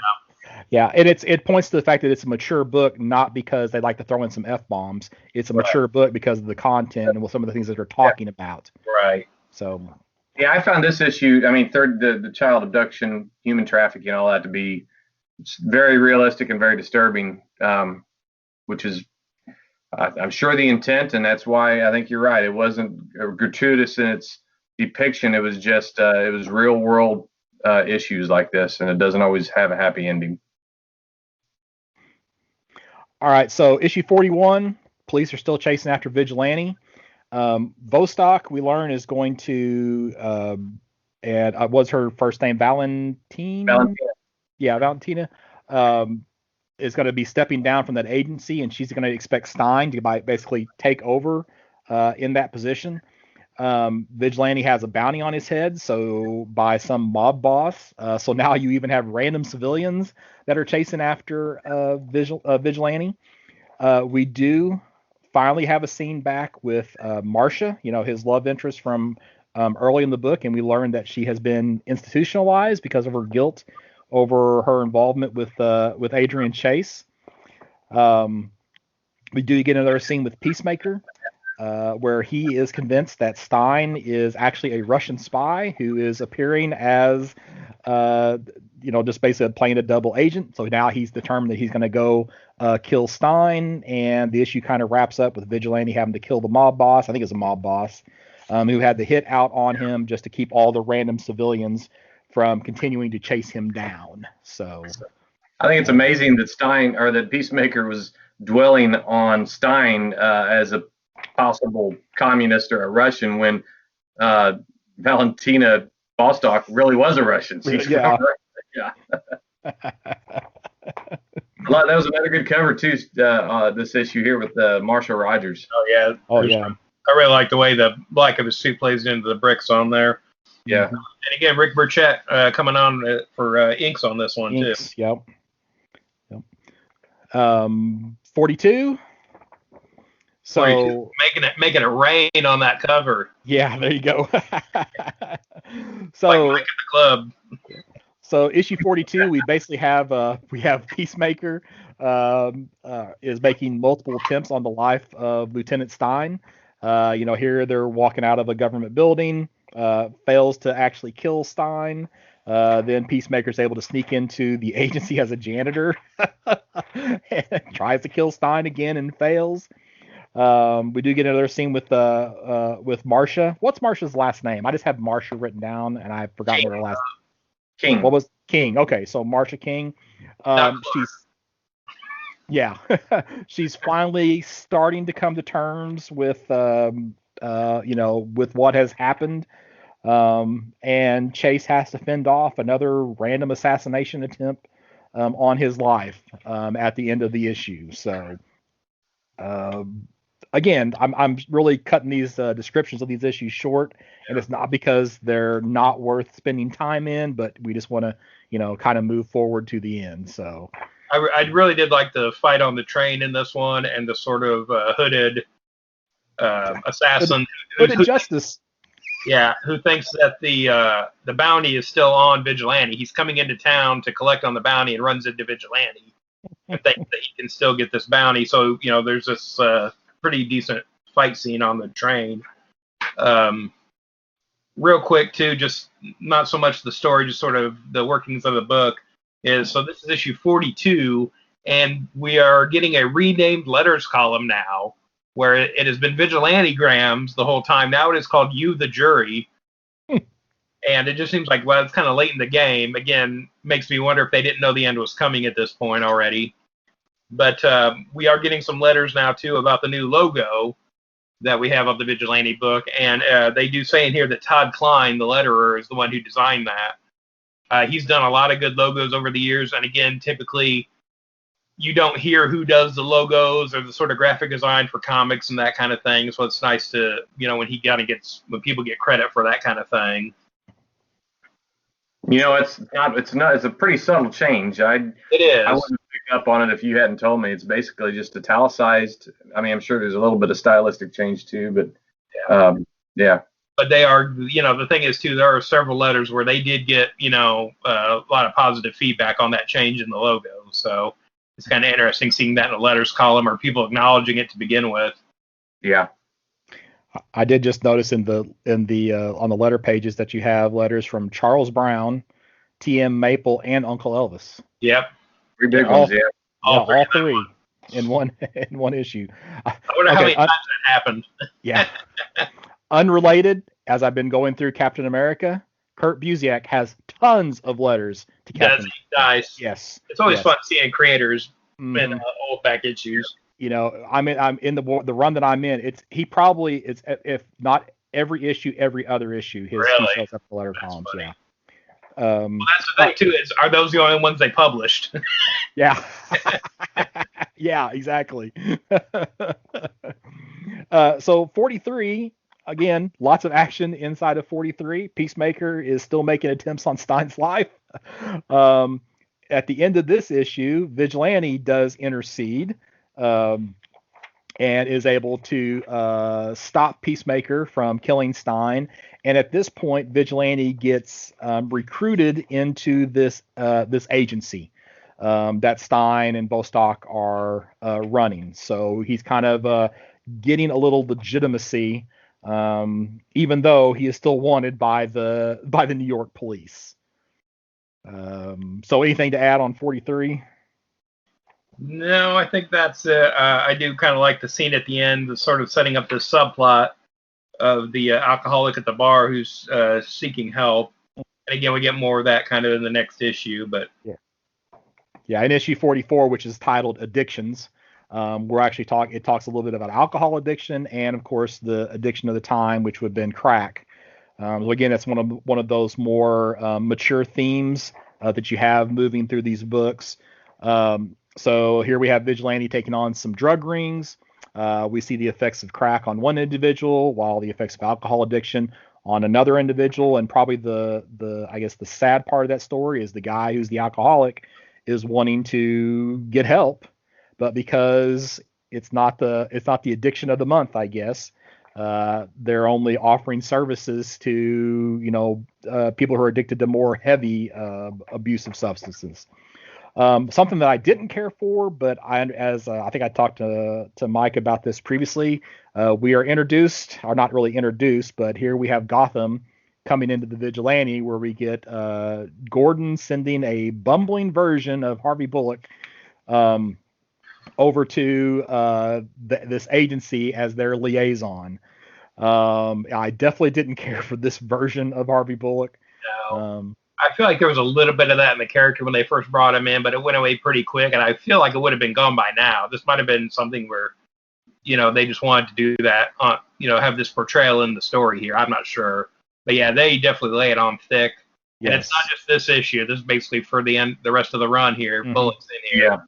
Yeah, and it points to the fact that it's a mature book, not because they like to throw in some F-bombs. It's a mature book because of the content and some of the things that they're talking about. Right. So. Yeah, I found this issue, the child abduction, human trafficking, all that to be very realistic and very disturbing, which is, I'm sure, the intent, and that's why I think you're right. It wasn't gratuitous in its depiction. It was just, it was real world issues like this, and it doesn't always have a happy ending. All right, so issue 41, police are still chasing after Vigilante. Vostok, we learn, is going to, and what's her first name? Valentina. Yeah, Valentina. Is going to be stepping down from that agency, and she's going to expect Stein to basically take over in that position. Vigilante has a bounty on his head, so by some mob boss. So now you even have random civilians that are chasing after Vigilante. We do finally have a scene back with Marcia, his love interest from early in the book, and we learn that she has been institutionalized because of her guilt over her involvement with Adrian Chase. We do get another scene with Peacemaker, where he is convinced that Stein is actually a Russian spy who is appearing as, just basically playing a double agent. So now he's determined that he's going to go kill Stein, and the issue kind of wraps up with Vigilante having to kill the mob boss. I think it's a mob boss who had the hit out on him just to keep all the random civilians from continuing to chase him down. So I think it's amazing that Peacemaker was dwelling on Stein as a possible communist or a Russian when Valentina Vostok really was a Russian. Yeah. That was another good cover too. This issue here with Marshall Rogers. Oh yeah. I really like the way the black of his suit plays into the bricks on there. Yeah. And again, Rick Burchett coming on for inks on this one too. Yep. 42. So 42. Making it rain on that cover. Yeah, there you go. So like Mike at the club. So issue 42, we basically have Peacemaker is making multiple attempts on the life of Lieutenant Stein. Here they're walking out of a government building, fails to actually kill Stein. Then Peacemaker's able to sneak into the agency as a janitor, and tries to kill Stein again and fails. We do get another scene with Marcia. What's Marcia's last name? I just have Marcia written down, and I forgot what her last. King. What was King? Okay, so Marcia King. She's finally starting to come to terms with with what has happened. And Chase has to fend off another random assassination attempt on his life at the end of the issue. So again, I'm really cutting these descriptions of these issues short, and it's not because they're not worth spending time in, but we just want to kind of move forward to the end. So I really did like the fight on the train in this one, and the sort of hooded assassin, hooded justice. Yeah, who thinks that the bounty is still on Vigilante. He's coming into town to collect on the bounty and runs into Vigilante and thinks that he can still get this bounty. So, there's this pretty decent fight scene on the train. Real quick, too, just not so much the story, just sort of the workings of the book so this is issue 42, and we are getting a renamed letters column now, where it has been Vigilantegrams the whole time. Now it is called You, the Jury. And it just seems like, well, it's kind of late in the game. Again, makes me wonder if they didn't know the end was coming at this point already. But we are getting some letters now, too, about the new logo that we have of the Vigilante book. And they do say in here that Todd Klein, the letterer, is the one who designed that. He's done a lot of good logos over the years. And again, typically, you don't hear who does the logos or the sort of graphic design for comics and that kind of thing. So it's nice to, when when people get credit for that kind of thing. It's a pretty subtle change. It is. I wouldn't pick up on it if you hadn't told me. It's basically just italicized. I mean, I'm sure there's a little bit of stylistic change too, but yeah. But they are, the thing is too, there are several letters where they did get, a lot of positive feedback on that change in the logo. So it's kind of interesting seeing that in the letters column or people acknowledging it to begin with. Yeah. I did just notice in the on the letter pages that you have letters from Charles Brown, T.M. Maple, and Uncle Elvis. Yep. Three big ones, yeah. All three in one issue. I wonder how many times that happened. Yeah. Unrelated, as I've been going through Captain America, Kurt Busiek has tons of letters to Captain. Nice. Yes. It's always fun seeing creators in old back issues. I'm in the run that I'm in. He probably it's if not every issue, every other issue. He Really? shows up in the letter That's columns. funny. Yeah. Well, that's the thing too. Are those the only ones they published? Yeah. Yeah, exactly. So 43, again, lots of action inside of 43. Peacemaker is still making attempts on Stein's life. At the end of this issue, Vigilante does intercede and is able to stop Peacemaker from killing Stein. And at this point, Vigilante gets recruited into this agency that Stein and Bostock are running. So he's kind of getting a little legitimacy, even though he is still wanted by the New York police. So anything to add on 43? No, I think that's it. I do kind of like the scene at the end, the sort of setting up this subplot of the alcoholic at the bar who's seeking help. And again, we get more of that kind of in the next issue. But yeah, in issue 44, which is titled Addictions, we're actually it talks a little bit about alcohol addiction and, of course, the addiction of the time, which would have been crack. So again, that's one of those more mature themes that you have moving through these books. So here we have Vigilante taking on some drug rings. We see the effects of crack on one individual, while the effects of alcohol addiction on another individual. And probably I guess the sad part of that story is the guy who's the alcoholic is wanting to get help, but because it's not the addiction of the month, I guess, they're only offering services to people who are addicted to more heavy abusive substances. Something that I didn't care for, but I think I talked to Mike about this previously. We are introduced, or not really introduced, but here we have Gotham coming into the Vigilante, where we get Gordon sending a bumbling version of Harvey Bullock over to this agency as their liaison. I definitely didn't care for this version of Harvey Bullock. No. I feel like there was a little bit of that in the character when they first brought him in, but it went away pretty quick, and I feel like it would have been gone by now. This might have been something where, they just wanted to do that, have this portrayal in the story here. I'm not sure. But yeah, they definitely lay it on thick. Yes. And it's not just this issue. This is basically for the rest of the run here. Mm-hmm. Bullock's in here. Yeah.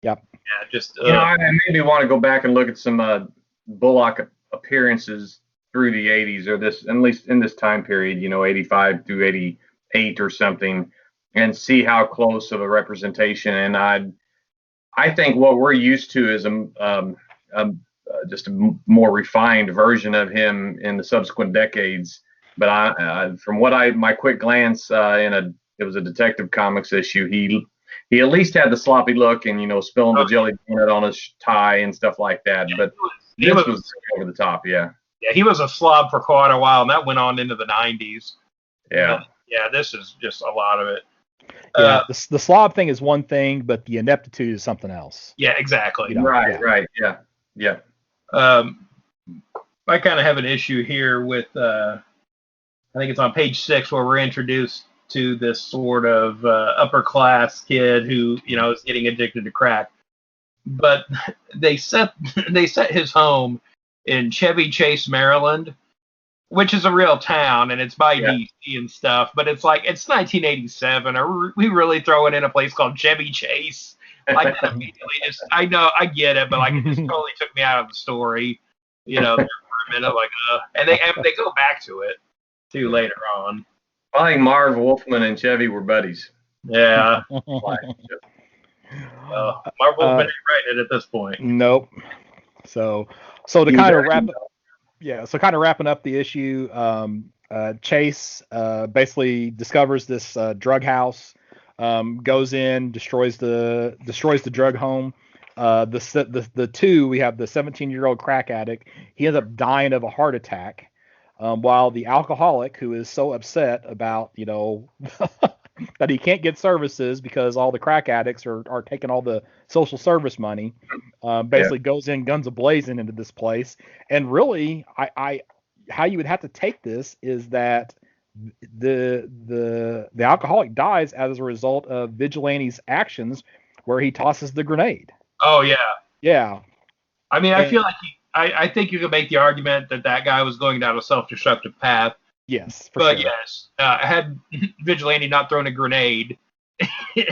Yep. Yeah, just I maybe want to go back and look at some Bullock appearances through the 80s, or at least in this time period, 85 through 88 or something, and see how close of a representation. And I think what we're used to is just a more refined version of him in the subsequent decades. But from my quick glance it was a Detective Comics issue, he at least had the sloppy look and spilling the jelly donut on his tie and stuff like that. But this was over the top, yeah. Yeah, he was a slob for quite a while, and that went on into the 90s. Yeah. But, yeah, this is just a lot of it. Yeah, the slob thing is one thing, but the ineptitude is something else. Yeah, exactly. Right. Yeah. I kind of have an issue here with, I think it's on page 6, where we're introduced to this sort of upper class kid who, is getting addicted to crack. But they set his home in Chevy Chase, Maryland, which is a real town, and it's by DC and stuff. But it's like, it's 1987. Are we really throwing in a place called Chevy Chase? Like, that immediately just, I know, I get it, but like, it just totally took me out of the story. There for a minute, like, and they go back to it too later on. I think Marv Wolfman and Chevy were buddies. Yeah. Marv Wolfman ain't writing it at this point. Nope. So to kind of wrap up. Yeah, so kind of wrapping up the issue, Chase basically discovers this drug house, goes in, destroys the drug home. The two, we have the 17-year-old crack addict. He ends up dying of a heart attack, while the alcoholic, who is so upset about that he can't get services because all the crack addicts are taking all the social service money, basically goes in guns a-blazing into this place. And really, how you would have to take this is that the alcoholic dies as a result of Vigilante's actions, where he tosses the grenade. Oh yeah. Yeah. I mean, I feel like I think you could make the argument that that guy was going down a self-destructive path. Yes, for But sure. yes, had Vigilante not thrown a grenade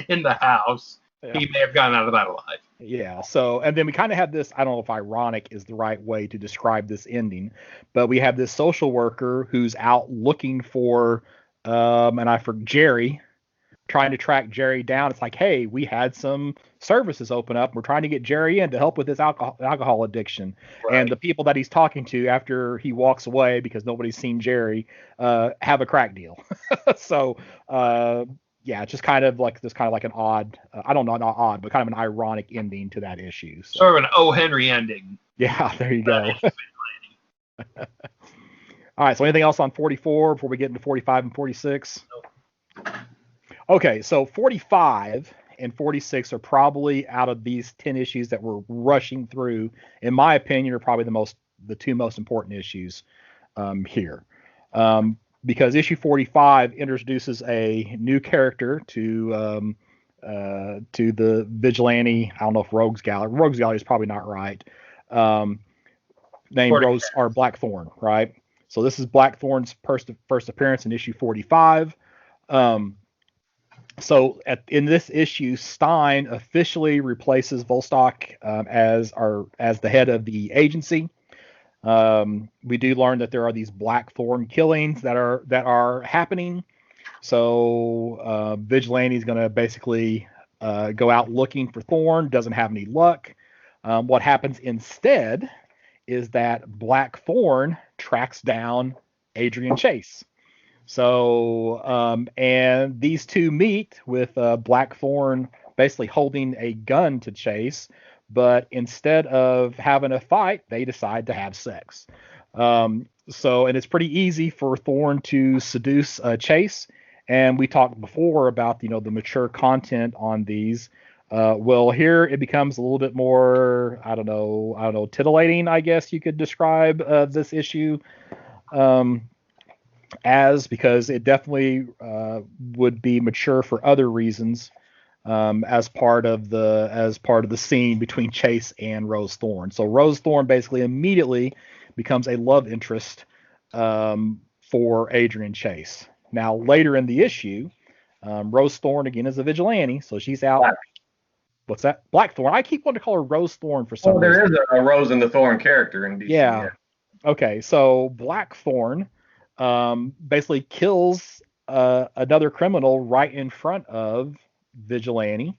in the house, Yeah. he may have gotten out of that alive. Yeah. So, and then we kind of have this, I don't know if ironic is the right way to describe this ending, but we have this social worker who's out looking for, for Jerry, trying to track Jerry down. It's like, hey, we had some services open up. We're trying to get Jerry in to help with his alcohol addiction. Right. And the people that he's talking to after he walks away because nobody's seen Jerry have a crack deal. So, yeah, it's just kind of like an odd, I don't know, not odd, but kind of an ironic ending to that issue. So. Sort of an O. Henry ending. Yeah, there you go. All right, so anything else on 44 before we get into 45 and 46? Nope. Okay, so 45 and 46 are probably, out of these 10 issues that we're rushing through, in my opinion, are probably the two most important issues here. Because issue 45 introduces a new character to the Vigilante. I don't know if Rogues Gallery is probably not right. Named Rose or Blackthorn, right? So this is Blackthorn's first appearance in issue 45. So in this issue, Stein officially replaces Volstock as the head of the agency. We do learn that there are these Blackthorn killings that are happening. So Vigilante is going to basically go out looking for Thorn. Doesn't have any luck. What happens instead is that Blackthorn tracks down Adrian Chase. So and these two meet with Blackthorn basically holding a gun to Chase. But instead of having a fight, they decide to have sex. And it's pretty easy for Thorn to seduce Chase. And we talked before about, the mature content on these. Well, here it becomes a little bit more, I don't know, titillating, I guess you could describe this issue because it definitely would be mature for other reasons. As part of the scene between Chase and Rose Thorn. So Rose Thorn basically immediately becomes a love interest for Adrian Chase. Now later in the issue, Rose Thorn again is a vigilante, so she's out. What's that? Blackthorn. I keep wanting to call her Rose Thorn for some reason. There is a Rose and the Thorn character in DC. Yeah. Okay, so Blackthorn basically kills another criminal right in front of Vigilante.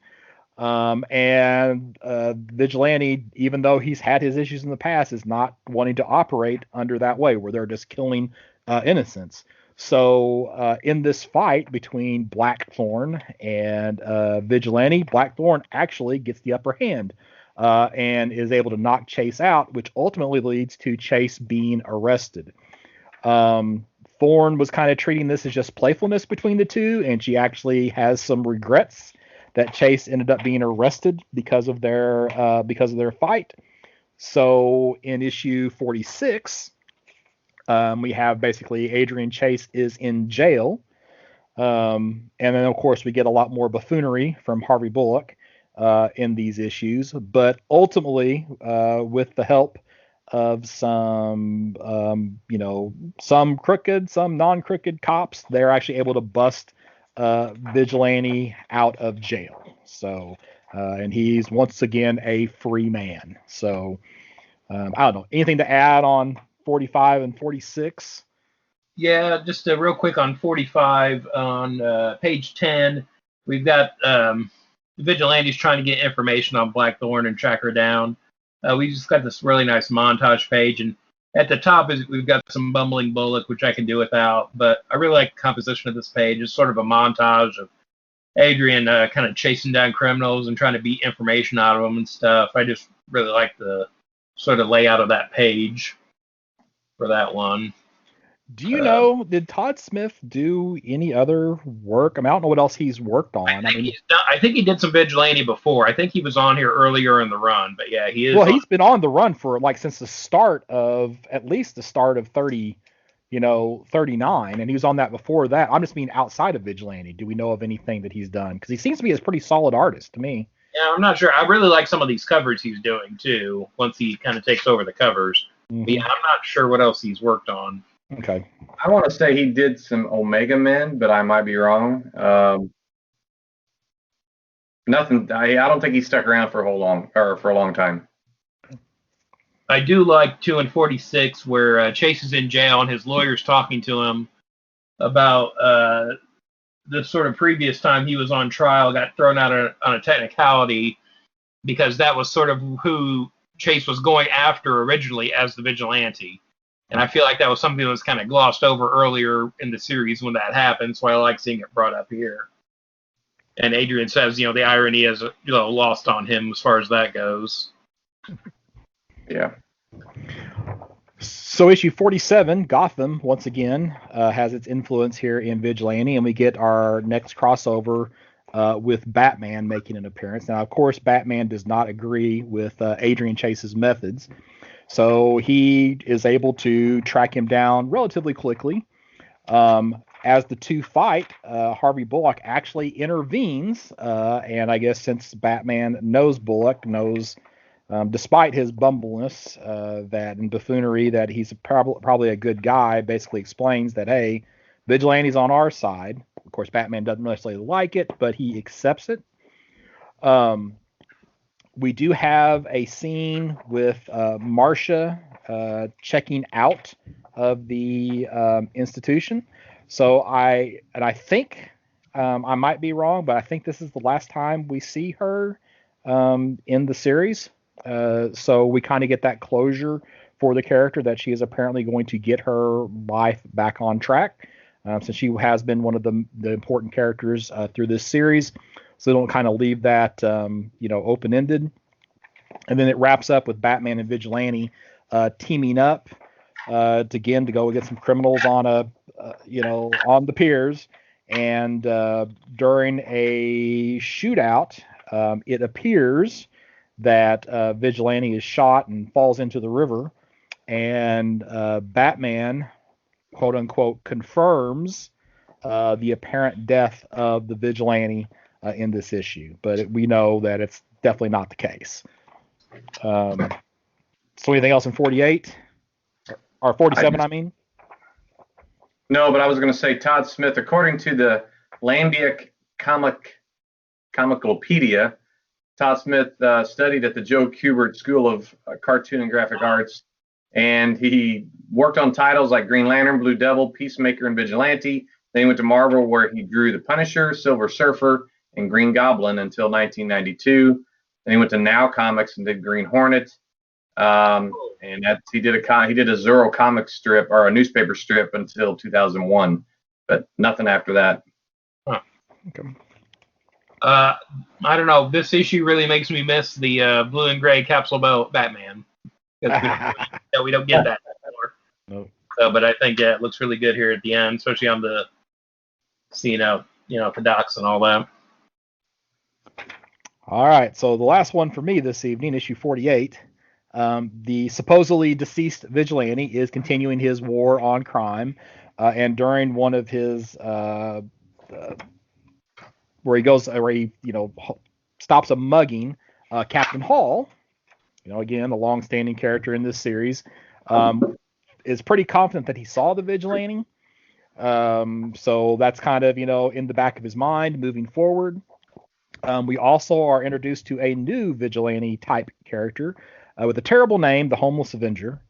Vigilante, even though he's had his issues in the past, is not wanting to operate under that way where they're just killing innocents. So in this fight between Blackthorn and Vigilante, Blackthorn actually gets the upper hand and is able to knock Chase out, which ultimately leads to Chase being arrested. Thorn was kind of treating this as just playfulness between the two, and she actually has some regrets that Chase ended up being arrested because of their fight. So in issue 46, we have basically Adrian Chase is in jail, and then of course we get a lot more buffoonery from Harvey Bullock in these issues, but ultimately with the help of some crooked, some non-crooked cops, they're actually able to bust Vigilante out of jail. So, and he's once again a free man. So, I don't know. Anything to add on 45 and 46? Yeah, just real quick on 45 on page 10, we've got Vigilante's trying to get information on Blackthorn and track her down. We just got this really nice montage page, and at the top we've got some bumbling Bullock, which I can do without, but I really like the composition of this page. It's sort of a montage of Adrian kind of chasing down criminals and trying to beat information out of them and stuff. I just really like the sort of layout of that page for that one. Do you know, did Todd Smith do any other work? I mean, I don't know what else he's worked on. I think he did some Vigilante before. I think he was on here earlier in the run, but yeah, he is. Well, he's been on the run for since the start of 30, 39, and he was on that before that. I'm just meaning outside of Vigilante. Do we know of anything that he's done? Because he seems to be a pretty solid artist to me. Yeah, I'm not sure. I really like some of these covers he's doing too. Once he kind of takes over the covers. Mm-hmm. But yeah, I'm not sure what else he's worked on. Okay. I want to say he did some Omega Men, but I might be wrong. Nothing. I don't think he stuck around for a long time. I do like 2 and 46 where Chase is in jail and his lawyer's talking to him about the sort of previous time he was on trial, got thrown out on a technicality because that was sort of who Chase was going after originally as the Vigilante. And I feel like that was something that was kind of glossed over earlier in the series when that happened, so I like seeing it brought up here. And Adrian says, the irony is, lost on him as far as that goes. Yeah. So issue 47, Gotham, once again, has its influence here in Vigilante, and we get our next crossover with Batman making an appearance. Now, of course, Batman does not agree with Adrian Chase's methods, so he is able to track him down relatively quickly. As the two fight, Harvey Bullock actually intervenes, and I guess since Batman knows Bullock, despite his bumbleness that and buffoonery, that he's probably a good guy, basically explains that, hey, Vigilante's on our side. Of course, Batman doesn't necessarily like it, but he accepts it. We do have a scene with Marcia checking out of the institution. So I think I might be wrong, but I think this is the last time we see her in the series. So we kind of get that closure for the character that she is apparently going to get her life back on track, since she has been one of the important characters through this series. So they don't kind of leave that open-ended. And then it wraps up with Batman and Vigilante teaming up to go against some criminals on on the piers. And during a shootout, it appears that Vigilante is shot and falls into the river, and Batman, quote unquote, confirms the apparent death of the Vigilante in this issue, but we know that it's definitely not the case. So anything else in 48 or 47? I mean, no, but I was going to say Todd Smith, according to the Lambic Comicalpedia, Todd Smith studied at the Joe Kubert School of Cartoon and Graphic Arts, and he worked on titles like Green Lantern, Blue Devil, Peacemaker, and Vigilante. Then he went to Marvel, where he drew The Punisher, Silver Surfer, and Green Goblin until 1992. Then he went to Now Comics and did Green Hornet, and he did a Zorro comic strip or a newspaper strip until 2001, but nothing after that. Huh. Okay. I don't know. This issue really makes me miss the blue and gray capsule bow Batman. We don't get that anymore. No. So, but I think it looks really good here at the end, especially on the the docs and all that. All right. So the last one for me this evening, issue 48. The supposedly deceased Vigilante is continuing his war on crime, and during one of his where he stops a mugging, Captain Hall, again, a long-standing character in this series, is pretty confident that he saw the Vigilante. So that's kind of, in the back of his mind moving forward. We also are introduced to a new Vigilante type character with a terrible name, the Homeless Avenger.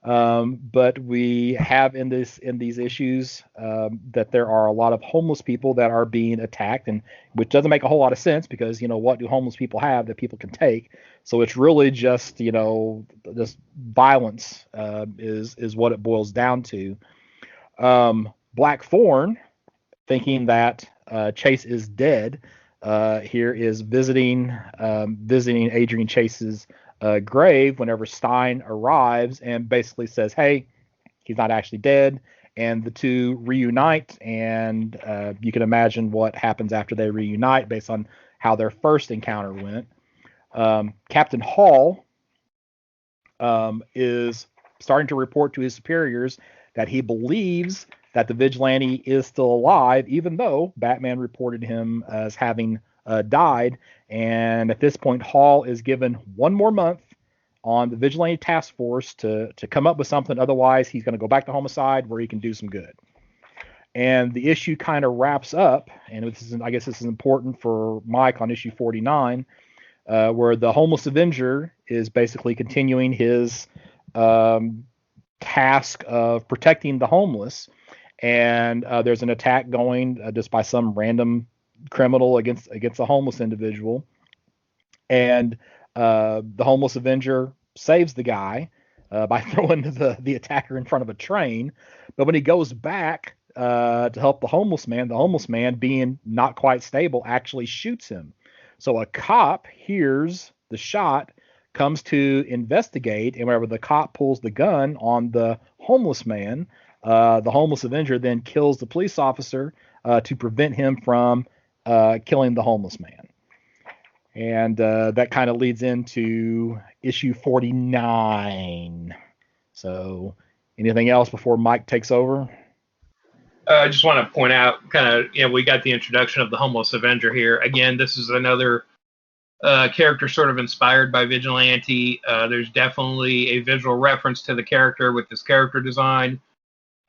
But we have in these issues that there are a lot of homeless people that are being attacked, and which doesn't make a whole lot of sense because what do homeless people have that people can take? So it's really just this violence is what it boils down to. Black Thorn, thinking that Chase is dead, here is visiting Adrian Chase's grave whenever Stein arrives and basically says, hey, he's not actually dead, and the two reunite, and you can imagine what happens after they reunite based on how their first encounter went. Captain Hall is starting to report to his superiors that he believes that the Vigilante is still alive, even though Batman reported him as having died. And at this point, Hall is given 1 more month on the Vigilante Task Force to come up with something. Otherwise, he's going to go back to homicide where he can do some good. And the issue kind of wraps up, and I guess this is important for Mike on issue 49, where the Homeless Avenger is basically continuing his task of protecting the homeless. And there's an attack going just by some random criminal against a homeless individual. And the Homeless Avenger saves the guy by throwing the attacker in front of a train. But when he goes back to help the homeless man, being not quite stable, actually shoots him. So a cop hears the shot, comes to investigate, and whenever the cop pulls the gun on the homeless man, the Homeless Avenger then kills the police officer to prevent him from killing the homeless man. And that kind of leads into issue 49. So anything else before Mike takes over? I just want to point out, we got the introduction of the Homeless Avenger here. Again, this is another character sort of inspired by Vigilante. There's definitely a visual reference to the character with his character design,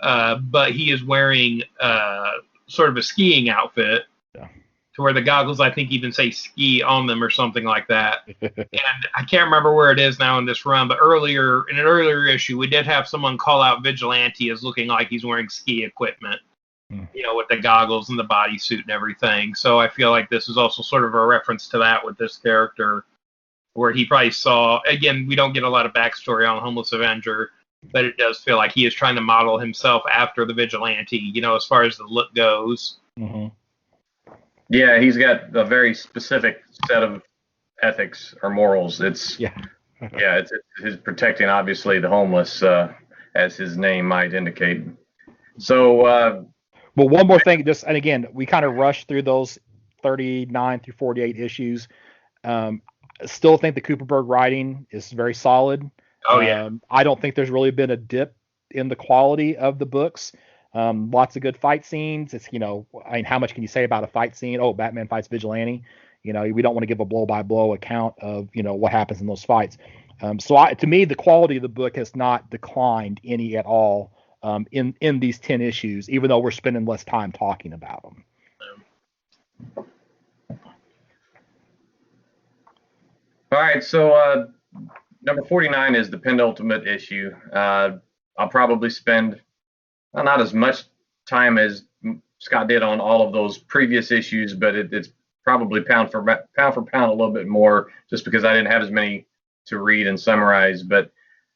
but he is wearing sort of a skiing outfit, to where the goggles, I think, even say ski on them or something like that. And I can't remember where it is now in this run, but in an earlier issue, we did have someone call out Vigilante as looking like he's wearing ski equipment, with the goggles and the bodysuit and everything. So I feel like this is also sort of a reference to that with this character, where he probably saw, again, we don't get a lot of backstory on Homeless Avenger, but it does feel like he is trying to model himself after the Vigilante, as far as the look goes. Mm-hmm. Yeah, he's got a very specific set of ethics or morals. It's his protecting, obviously, the homeless, as his name might indicate. So, well, one more thing, and again, we kind of rushed through those 39 through 48 issues. Still think the Cooperberg writing is very solid. Oh yeah. I don't think there's really been a dip in the quality of the books. Lots of good fight scenes. It's, how much can you say about a fight scene? Oh, Batman fights Vigilante. We don't want to give a blow-by-blow account of, what happens in those fights. To me, the quality of the book has not declined any at all in these 10 issues, even though we're spending less time talking about them. All right, so number 49 is the penultimate issue. I'll probably spend not as much time as Scott did on all of those previous issues, but it's probably pound for pound a little bit more, just because I didn't have as many to read and summarize. But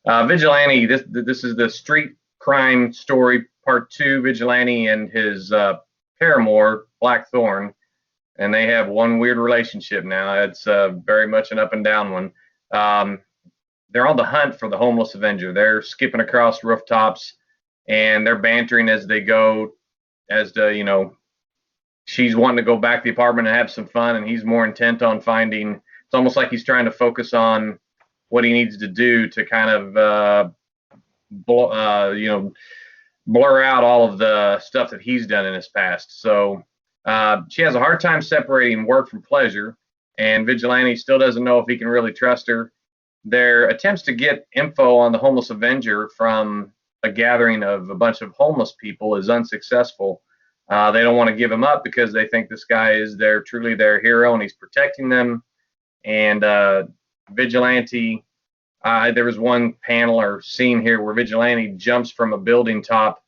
Vigilante, this is the street crime story part 2. Vigilante and his paramour, Blackthorn, and they have one weird relationship now. It's very much an up and down one. They're on the hunt for the Homeless Avenger. They're skipping across rooftops, and they're bantering as they go, as to, she's wanting to go back to the apartment and have some fun, and he's more intent on finding. It's almost like he's trying to focus on what he needs to do to kind of blur out all of the stuff that he's done in his past. So she has a hard time separating work from pleasure, and Vigilante still doesn't know if he can really trust her. Their attempts to get info on the Homeless Avenger from a gathering of a bunch of homeless people is unsuccessful. They don't want to give him up because they think this guy is truly their hero, and he's protecting them. And Vigilante, there was one panel or scene here where Vigilante jumps from a building top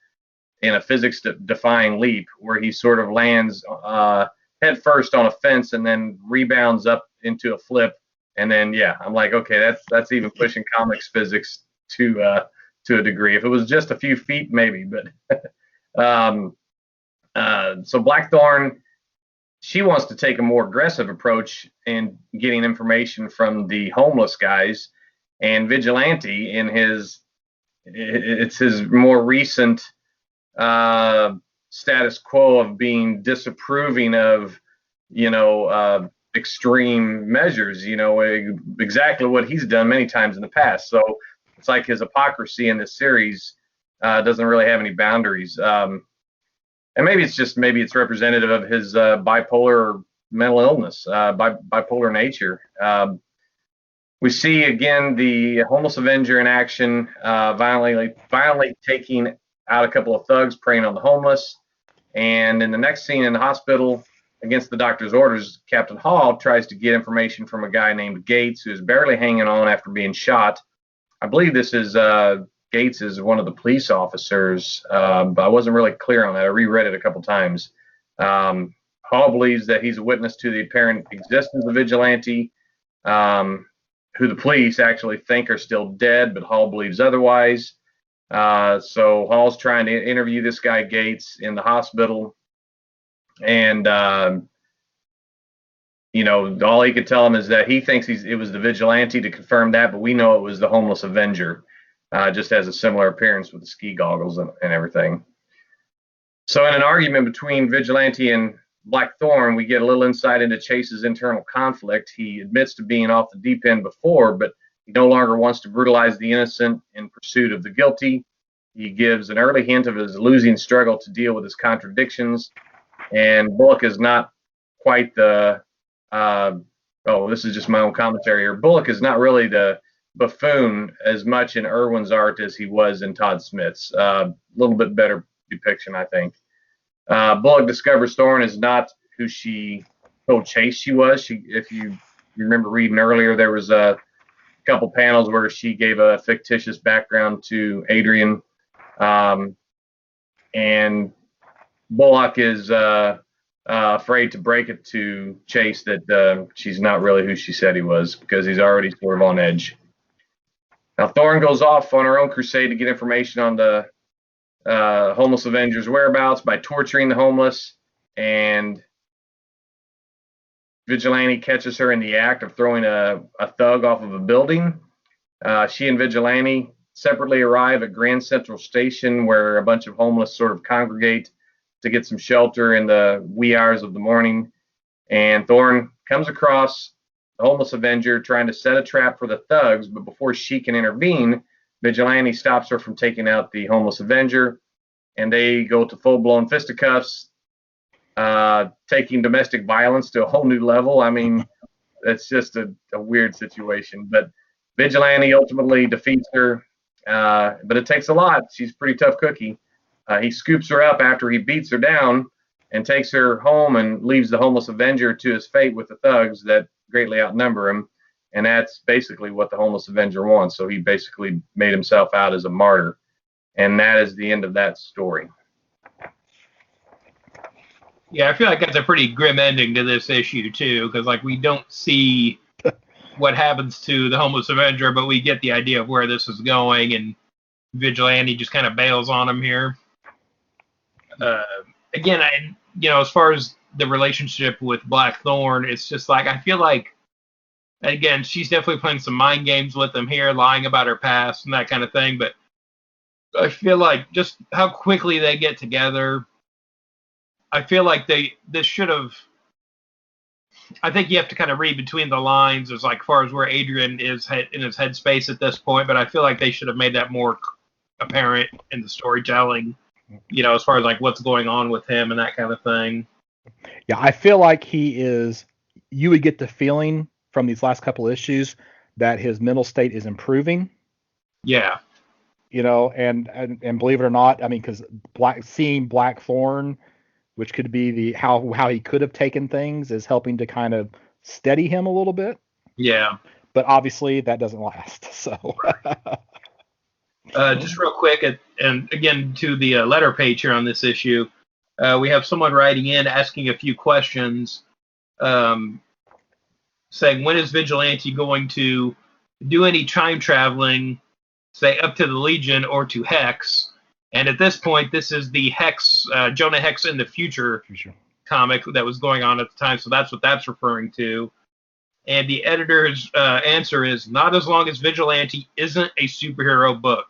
in a physics-defying leap, where he sort of lands head first on a fence and then rebounds up into a flip. And then, I'm like, okay, that's even pushing comics physics to a degree. If it was just a few feet, maybe. But so Blackthorn, she wants to take a more aggressive approach in getting information from the homeless guys, and Vigilante, it's his more recent status quo of being disapproving of extreme measures, exactly what he's done many times in the past. So it's like his hypocrisy in this series doesn't really have any boundaries. And maybe it's representative of his bipolar mental illness, bipolar nature. We see again the homeless Avenger in action, violently taking out a couple of thugs preying on the homeless. And in the next scene in the hospital, against the doctor's orders, Captain Hall tries to get information from a guy named Gates, who is barely hanging on after being shot. I believe this is Gates is one of the police officers, but I wasn't really clear on that. I reread it a couple times. Hall believes that he's a witness to the apparent existence of Vigilante, who the police actually think are still dead, but Hall believes otherwise. So Hall's trying to interview this guy Gates in the hospital, and all he could tell him is that he thinks it was the Vigilante to confirm that, but we know it was the homeless Avenger. Just has a similar appearance with the ski goggles and everything. So in an argument between Vigilante and Blackthorn, we get a little insight into Chase's internal conflict. He admits to being off the deep end before, but he no longer wants to brutalize the innocent in pursuit of the guilty. He gives an early hint of his losing struggle to deal with his contradictions. And Bullock is not quite the, this is just my own commentary here. Bullock is not really the buffoon as much in Irwin's art as he was in Todd Smith's. A little bit better depiction, I think. Bullock discovers Thorne is not who she told Chase she was. If you remember reading earlier, there was a couple panels where she gave a fictitious background to Adrian, and Bullock is afraid to break it to Chase that she's not really who she said he was, because he's already sort of on edge. Now Thorne goes off on her own crusade to get information on the homeless Avenger's whereabouts by torturing the homeless, and Vigilante catches her in the act of throwing a thug off of a building. She and Vigilante separately arrive at Grand Central Station, where a bunch of homeless sort of congregate to get some shelter in the wee hours of the morning. And Thorne comes across the homeless Avenger trying to set a trap for the thugs, but before she can intervene, Vigilante stops her from taking out the homeless Avenger, and they go to full-blown fisticuffs, taking domestic violence to a whole new level. I mean, it's just a weird situation. But Vigilante ultimately defeats her, but it takes a lot. She's a pretty tough cookie. He scoops her up after he beats her down and takes her home and leaves the homeless Avenger to his fate with the thugs that greatly outnumber him. And that's basically what the homeless Avenger wants. So he basically made himself out as a martyr. And that is the end of that story. Yeah, I feel like that's a pretty grim ending to this issue, too, because, we don't see what happens to the homeless Avenger, but we get the idea of where this is going, and Vigilante just kind of bails on him here. Again, as far as the relationship with Blackthorn, it's just I feel like, again, she's definitely playing some mind games with him here, lying about her past and that kind of thing, but I feel like just how quickly they get together, I feel like this should have, I think you have to kind of read between the lines as far as where Adrian is in his headspace at this point, but I feel like they should have made that more apparent in the storytelling, as far as what's going on with him and that kind of thing. Yeah, I feel like you would get the feeling from these last couple issues that his mental state is improving. Yeah. And believe it or not, I mean, because seeing Blackthorn, which could be how he could have taken things, is helping to kind of steady him a little bit. Yeah. But obviously that doesn't last. So. Just real quick, and again to the letter page here on this issue, we have someone writing in asking a few questions, saying, when is Vigilante going to do any time traveling, say up to the Legion or to Hex? And at this point, this is the Hex, Jonah Hex in the future comic that was going on at the time, so that's what that's referring to. And the editor's answer is, not as long as Vigilante isn't a superhero book.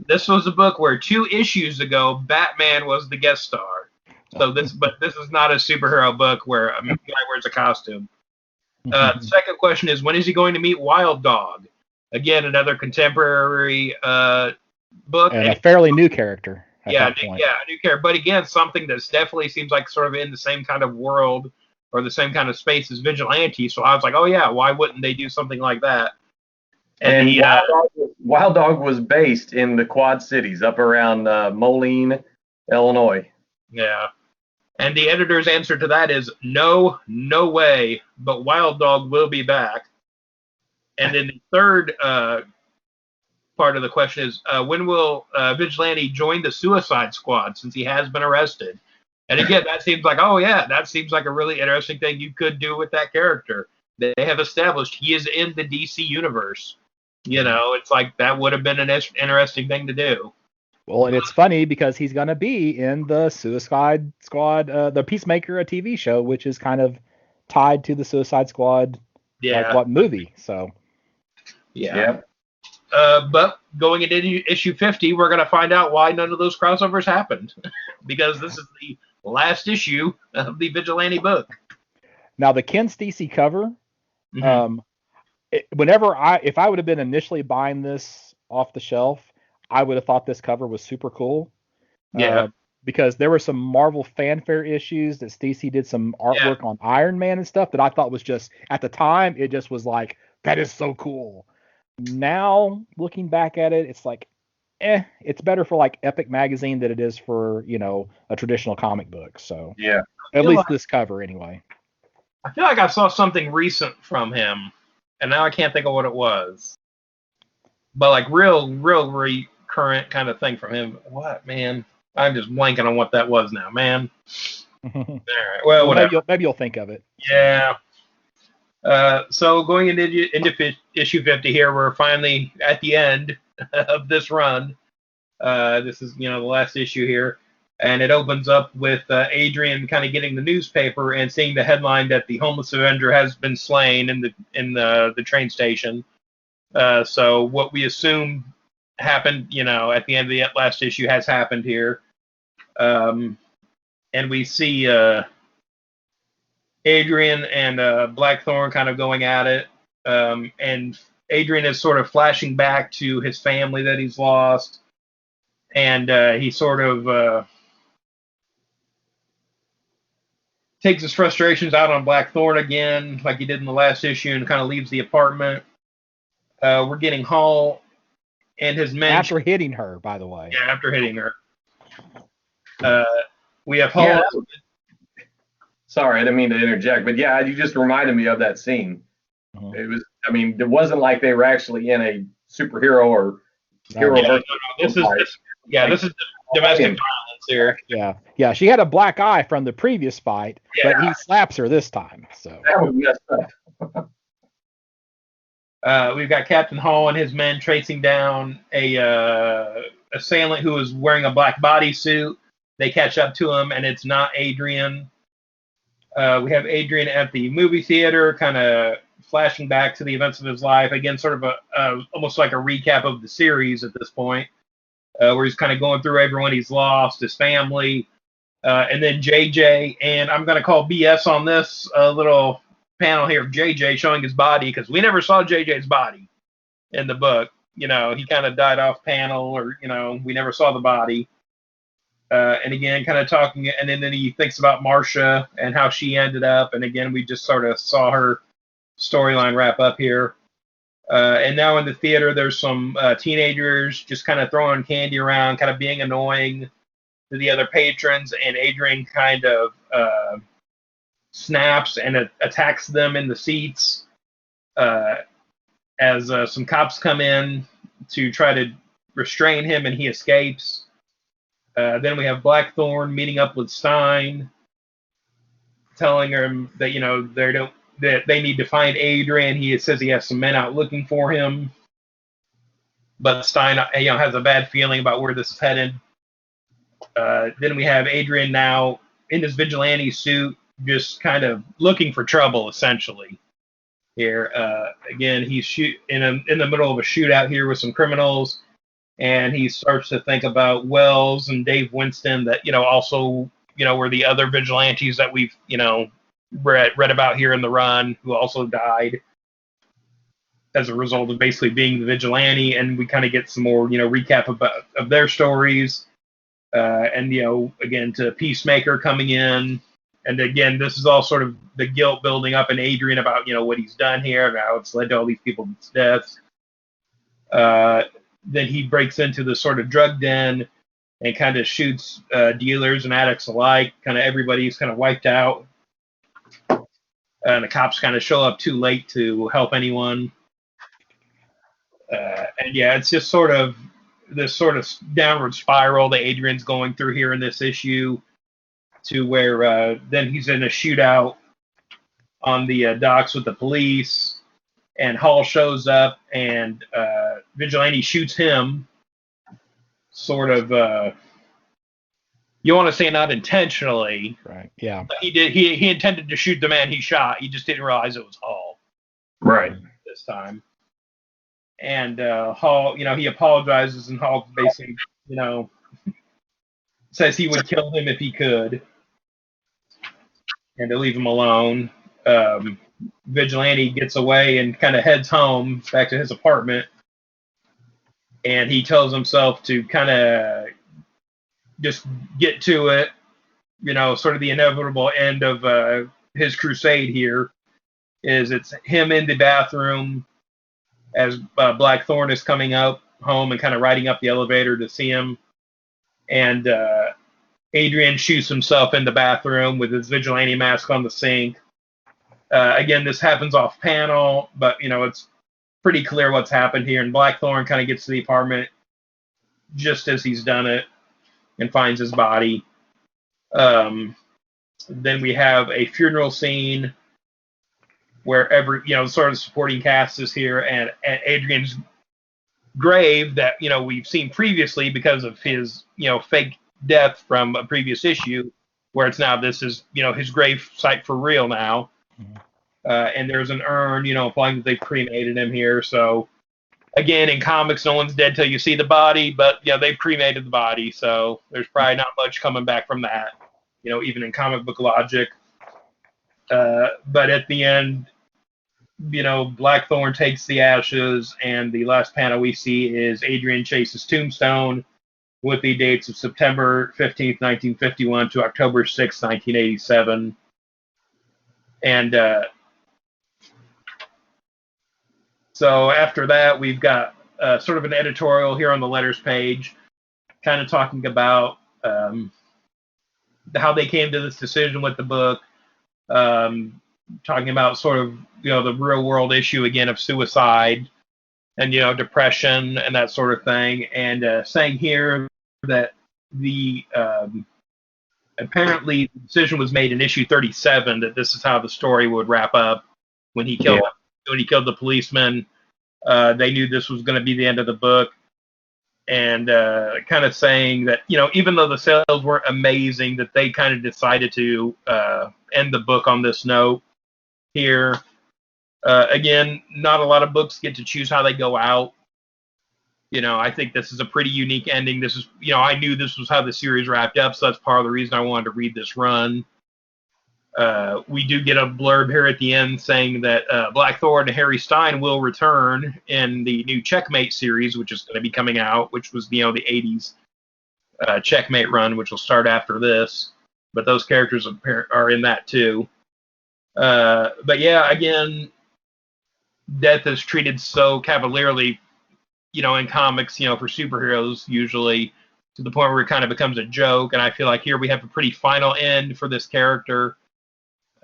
This was a book where 2 issues ago, Batman was the guest star. So this is not a superhero book where a guy wears a costume. The second question is, when is he going to meet Wild Dog? Again, another contemporary book. And a fairly new character. A new character. But again, something that definitely seems like sort of in the same kind of world or the same kind of space as Vigilante. So I was like, oh yeah, why wouldn't they do something like that? And Wild Dog was based in the Quad Cities, up around Moline, Illinois. Yeah. And the editor's answer to that is no way, but Wild Dog will be back. And then the third part of the question is, when will Vigilante join the Suicide Squad, since he has been arrested? And again, that seems like, oh yeah, that seems like a really interesting thing you could do with that character. They have established he is in the DC universe. You know, it's like that would have been an interesting thing to do. Well, and it's funny because he's going to be in the Suicide Squad, the Peacemaker, a TV show, which is kind of tied to the Suicide Squad, like what movie? So, yeah. But going into issue 50, we're going to find out why none of those crossovers happened, because this is the last issue of the Vigilante book. Now, the Ken Stacy cover, if I would have been initially buying this off the shelf, I would have thought this cover was super cool. Yeah. Because there were some Marvel fanfare issues that Stacy did some artwork on Iron Man and stuff that I thought was just, at the time, it just was like, that is so cool. Now, looking back at it, it's like, it's better for like Epic Magazine than it is for, a traditional comic book. So, yeah, at least this cover anyway. I feel like I saw something recent from him, and now I can't think of what it was. But like real current kind of thing from him. What, man? I'm just blanking on what that was now, man. All right. Well, whatever. Maybe you'll think of it. Yeah. So going into issue 50 here, we're finally at the end of this run. This is, the last issue here. And it opens up with Adrian kind of getting the newspaper and seeing the headline that the homeless Avenger has been slain in the train station. So what we assume happened, at the end of the last issue has happened here. And we see Adrian and Blackthorn kind of going at it. And Adrian is sort of flashing back to his family that he's lost. And he sort of takes his frustrations out on Blackthorn again, like he did in the last issue, and kind of leaves the apartment. We're getting Hall and his men. After hitting her, by the way. Yeah, after hitting her. We have Hall. Yeah, sorry, I didn't mean to interject, but yeah, you just reminded me of that scene. Uh-huh. It was, it wasn't like they were actually in a superhero or hero. This is domestic violence here. Yeah. She had a black eye from the previous fight, but he slaps her this time. So that was messed up. We've got Captain Hall and his men tracing down a assailant who is wearing a black bodysuit. They catch up to him, and it's not Adrian. We have Adrian at the movie theater, kind of flashing back to the events of his life. Again, sort of almost like a recap of the series at this point, where he's kind of going through everyone he's lost, his family, and then JJ. And I'm going to call BS on this little panel here of JJ showing his body, because we never saw JJ's body in the book. He kind of died off panel, or we never saw the body. And again, kind of talking, and then he thinks about Marcia and how she ended up, and again, we just sort of saw her storyline wrap up here. And now in the theater, there's some teenagers just kind of throwing candy around, kind of being annoying to the other patrons, and Adrian kind of snaps and attacks them in the seats as some cops come in to try to restrain him, and he escapes. Then we have Blackthorn meeting up with Stein, telling him that that they need to find Adrian. He says he has some men out looking for him, but Stein has a bad feeling about where this is headed. Then we have Adrian now in his vigilante suit, just kind of looking for trouble, essentially. Here, again, he's in the middle of a shootout here with some criminals, and he starts to think about Wells and Dave Winston, that also were the other vigilantes that we've read about here in the run, who also died as a result of basically being the vigilante. And we kind of get some more recap of their stories, and again, to Peacemaker coming in And again, this is all sort of the guilt building up in Adrian about, what he's done here, how it's led to all these people's deaths. Then he breaks into the sort of drug den and kind of shoots dealers and addicts alike. Kind of everybody's kind of wiped out. And the cops kind of show up too late to help anyone. And yeah, it's just sort of this sort of downward spiral that Adrian's going through here in this issue, to where then he's in a shootout on the docks with the police, and Hall shows up, and Vigilante shoots him, sort of, you want to say not intentionally. Right, yeah. But he did. He intended to shoot the man he shot. He just didn't realize it was Hall. Right. This time. And Hall, he apologizes, and Hall basically, says he would kill him if he could, and to leave him alone. Vigilante gets away and kind of heads home back to his apartment, and he tells himself to kind of just get to it, sort of the inevitable end of his crusade here. It's him in the bathroom as Blackthorn is coming up home and kind of riding up the elevator to see him. And Adrian shoots himself in the bathroom with his Vigilante mask on the sink. Again, this happens off panel, but, it's pretty clear what's happened here. And Blackthorn kind of gets to the apartment just as he's done it and finds his body. Then we have a funeral scene where sort of supporting cast is here, and Adrian's grave that, we've seen previously because of his, fake death from a previous issue, where it's now this is, his grave site for real now. Mm-hmm. And there's an urn, implying that they cremated him here. So again, in comics, no one's dead till you see the body, but they cremated the body. So there's probably not much coming back from that, even in comic book logic. But at the end, Blackthorn takes the ashes, and the last panel we see is Adrian Chase's tombstone with the dates of September 15th, 1951 to October 6th, 1987. And so after that, we've got sort of an editorial here on the letters page, kind of talking about how they came to this decision with the book, talking about sort of, the real world issue again of suicide and, depression and that sort of thing. And saying here that the apparently the decision was made in issue 37 that this is how the story would wrap up when he killed the policeman. They knew this was going to be the end of the book. And kind of saying that, even though the sales weren't amazing, that they kind of decided to end the book on this note here. Again, not a lot of books get to choose how they go out. I think this is a pretty unique ending. This is, I knew this was how the series wrapped up, so that's part of the reason I wanted to read this run. We do get a blurb here at the end saying that Blackthorn and Harry Stein will return in the new Checkmate series, which is going to be coming out, which was, the 80s Checkmate run, which will start after this. But those characters are in that too. But yeah, again, death is treated so cavalierly, in comics, for superheroes usually, to the point where it kind of becomes a joke. And I feel like here we have a pretty final end for this character.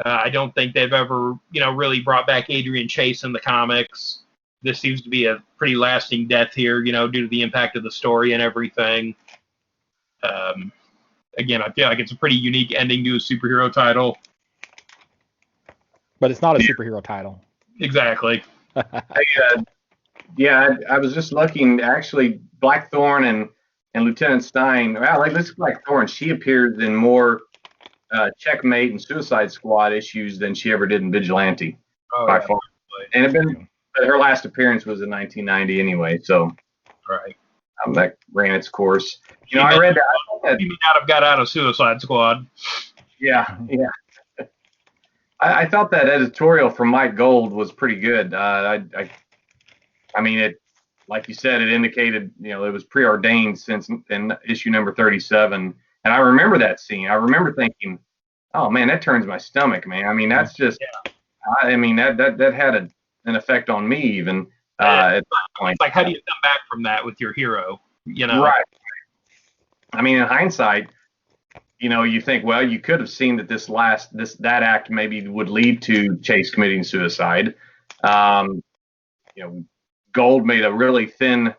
I don't think they've ever, really brought back Adrian Chase in the comics. This seems to be a pretty lasting death here, due to the impact of the story and everything. Again, I feel like it's a pretty unique ending to a superhero title. But it's not a superhero title. Exactly. I was just looking, actually, Blackthorn and Lieutenant Stein. Well, this Blackthorn, she appears in more Checkmate and Suicide Squad issues than she ever did in Vigilante, by far. And her last appearance was in 1990 anyway, so right. That ran its course. I read that. He may not have got out of Suicide Squad. Yeah. I thought that editorial from Mike Gold was pretty good. I mean, it, like you said, it indicated, it was preordained since in issue number 37. And I remember that scene. I remember thinking, oh man, that turns my stomach, man. I mean, that's just, I mean, that had an effect on me even at that point. It's like, how do you come back from that with your hero? You know, Right. I mean, in hindsight, you know, you think, well, you could have seen that that act maybe would lead to Chase committing suicide. You know, Gold made a really thin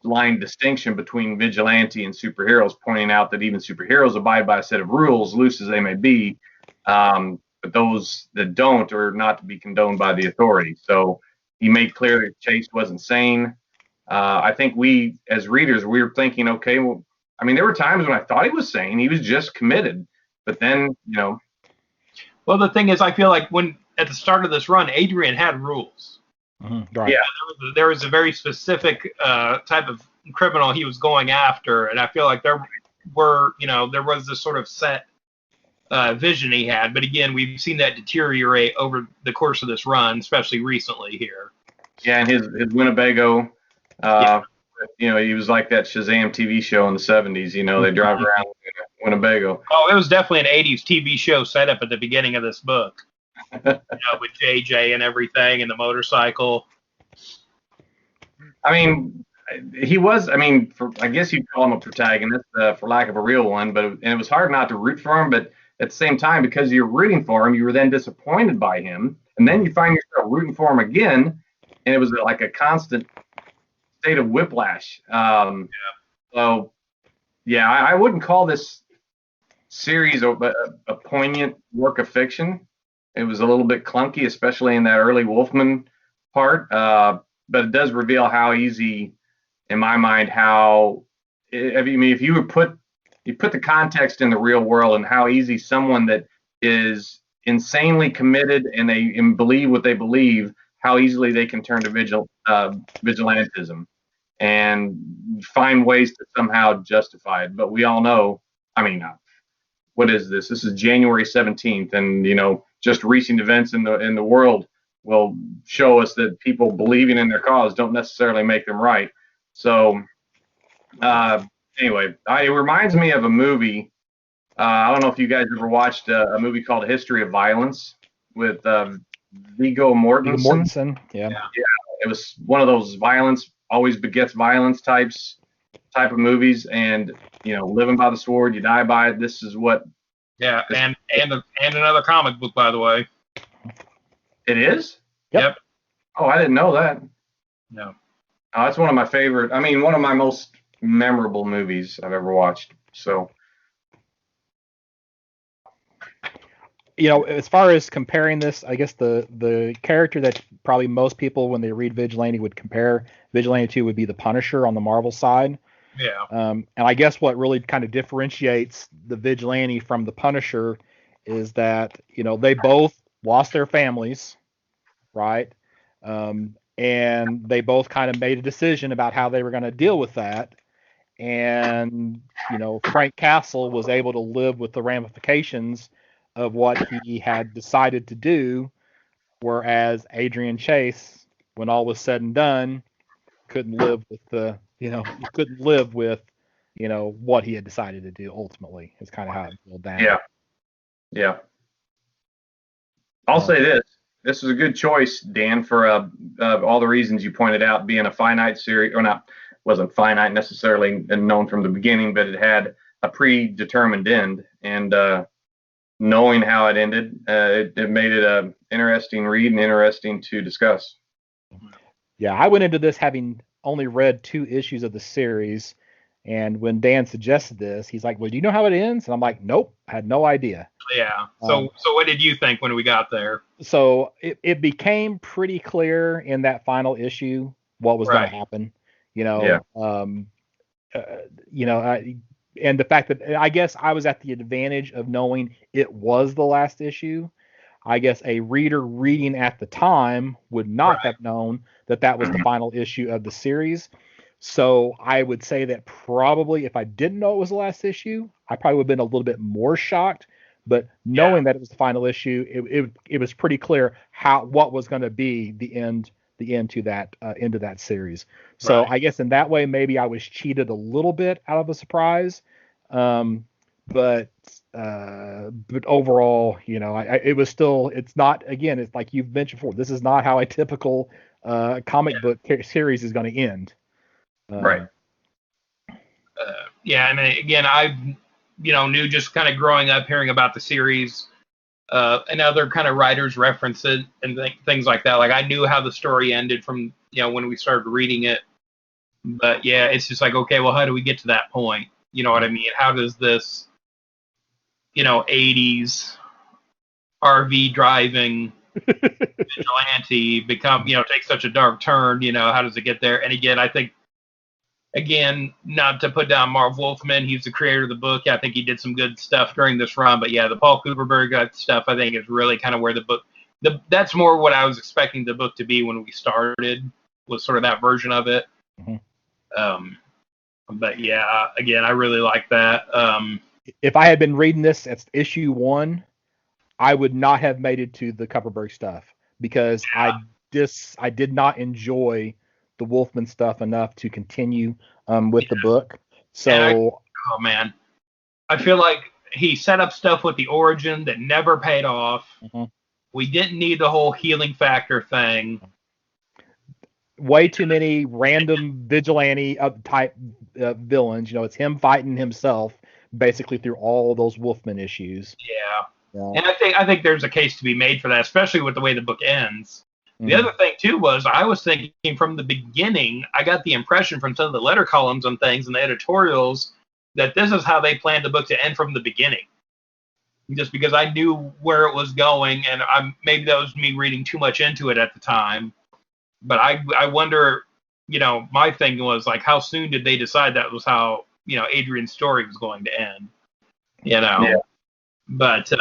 line distinction between vigilante and superheroes, pointing out that even superheroes abide by a set of rules, loose as they may be, but those that don't are not to be condoned by the authorities. So he made clear that Chase wasn't sane. I think we, as readers, we were thinking, okay, well, I mean, there were times when I thought he was sane. He was just committed. But then, you know. Well, the thing is, I feel like when at the start of this run, Adrian had rules. Mm-hmm. Right. Yeah, there was a very specific type of criminal he was going after, and I feel like there was this sort of set vision he had. But again, we've seen that deteriorate over the course of this run, especially recently here. Yeah, and his Winnebago, you know, he was like that Shazam TV show in the 70s. You know, they drive around in Winnebago. Oh, it was definitely an 80s TV show setup at the beginning of this book. You know, with JJ and everything and the motorcycle. I mean, he was, I mean, I guess you'd call him a protagonist for lack of a real one, and it was hard not to root for him, but at the same time, because you're rooting for him, you were then disappointed by him, and then you find yourself rooting for him again, and it was like a constant state of whiplash. So, yeah, I wouldn't call this series a poignant work of fiction. It was a little bit clunky, especially in that early Wolfman part, but it does reveal how easy, in my mind, if you would put the context in the real world and how easy someone that is insanely committed and they believe what they believe, how easily they can turn to vigilantism and find ways to somehow justify it. But we all know, I mean, what is this? This is January 17th, and you know, just recent events in the world will show us that people believing in their cause don't necessarily make them right. So anyway, it reminds me of a movie. I don't know if you guys ever watched a movie called History of Violence with Viggo Mortensen. Yeah. It was one of those violence always begets violence type of movies, and you know, living by the sword, you die by it. This is what. Yeah, and another comic book, by the way. It is? Yep. Oh, I didn't know that. No. Oh, that's one of my favorite. I mean, one of my most memorable movies I've ever watched. So. You know, as far as comparing this, I guess the character that probably most people, when they read Vigilante, would compare Vigilante to would be the Punisher on the Marvel side. Yeah. And I guess what really kind of differentiates the Vigilante from the Punisher is that, you know, they both lost their families, right? And they both kind of made a decision about how they were going to deal with that. And, you know, Frank Castle was able to live with the ramifications of what he had decided to do, whereas Adrian Chase, when all was said and done, couldn't live with what he had decided to do ultimately. Is kind of how it boiled down. Yeah. I'll say this. This was a good choice, Dan, for all the reasons you pointed out, being a finite series, or not, wasn't finite necessarily and known from the beginning, but it had a predetermined end, and knowing how it ended, it made it a interesting read and interesting to discuss. Yeah, I went into this having only read 2 issues of the series, and when Dan suggested this, he's like, "Well, do you know how it ends?" And I'm like, "Nope, I had no idea." Yeah. So what did you think when we got there? So it became pretty clear in that final issue what was going to happen. You know, and the fact that I guess I was at the advantage of knowing it was the last issue. I guess a reader reading at the time would not have known that was the final issue of the series. So I would say that probably if I didn't know it was the last issue, I probably would have been a little bit more shocked. But knowing that it was the final issue, it was pretty clear what was going to be the end to that end of that series. So I guess in that way, maybe I was cheated a little bit out of a surprise. but overall, it was still. It's not, again. It's like you've mentioned before. This is not how a typical comic book series is going to end. Right. Yeah, and again, I knew just kind of growing up hearing about the series, and other kind of writers reference it and things like that. Like I knew how the story ended from when we started reading it, but yeah, it's just like, okay, well, how do we get to that point? You know what I mean? How does this 80s RV driving vigilante become take such a dark turn? How does it get there? And again, I think, not to put down Marv Wolfman, he's the creator of the book. I think he did some good stuff during this run, but yeah, the Paul Kuperberg stuff I think is really kind of where the book, that's more what I was expecting the book to be when we started, was sort of that version of it. Mm-hmm. But yeah, again, I really like that. If I had been reading this at issue 1, I would not have made it to the Kuperberg stuff because I did not enjoy the Wolfman stuff enough to continue with the book. So, oh man, I feel like he set up stuff with the origin that never paid off. Mm-hmm. We didn't need the whole healing factor thing. Way too many random vigilante type villains. It's him fighting himself basically through all those Wolfman issues. Yeah. And I think there's a case to be made for that, especially with the way the book ends. The other thing too was I was thinking from the beginning, I got the impression from some of the letter columns and things and the editorials that this is how they planned the book to end from the beginning. Just because I knew where it was going, and maybe that was me reading too much into it at the time. But I wonder, my thing was like, how soon did they decide that was how Adrian's story was going to end? Yeah. But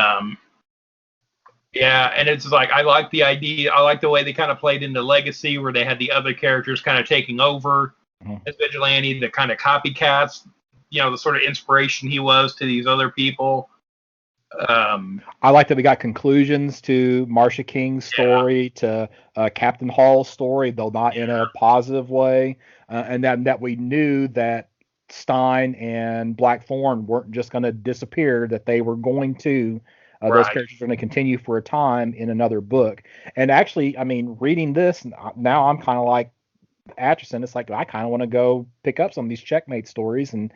yeah, and it's like I like the idea. I like the way they kind of played into Legacy, where they had the other characters kind of taking over as vigilante, the kind of copycats, the sort of inspiration he was to these other people. I like that we got conclusions to Marcia King's story, to Captain Hall's story, though not in a positive way, and that we knew that Stein and Blackthorn weren't just going to disappear, that they were going to. Those characters are going to continue for a time in another book. And actually, I mean, reading this, now I'm kind of like Atchison. It's like I kind of want to go pick up some of these Checkmate stories and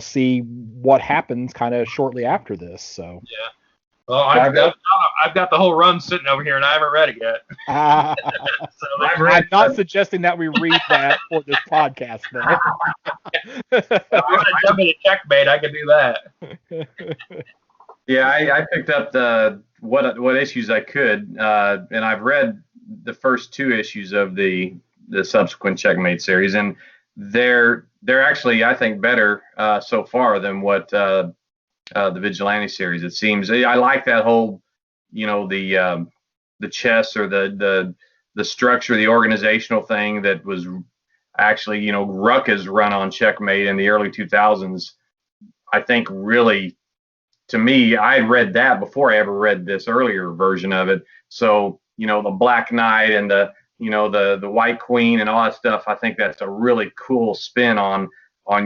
see what happens kind of shortly after this. So yeah. Well, I've got the whole run sitting over here, and I haven't read it yet. So I'm not suggesting that we read that for this podcast, though. If I want to jump into Checkmate, I can do that. Yeah, I picked up the what issues I could, and I've read the first 2 issues of the subsequent Checkmate series, and they're actually, I think, better so far than what the Vigilante series. It seems I like that whole, the chess or the structure, the organizational thing that was actually, Rucka's run on Checkmate in the early 2000s. I think really, to me, I read that before I ever read this earlier version of it. So, the Black Knight and the White Queen and all that stuff, I think that's a really cool spin on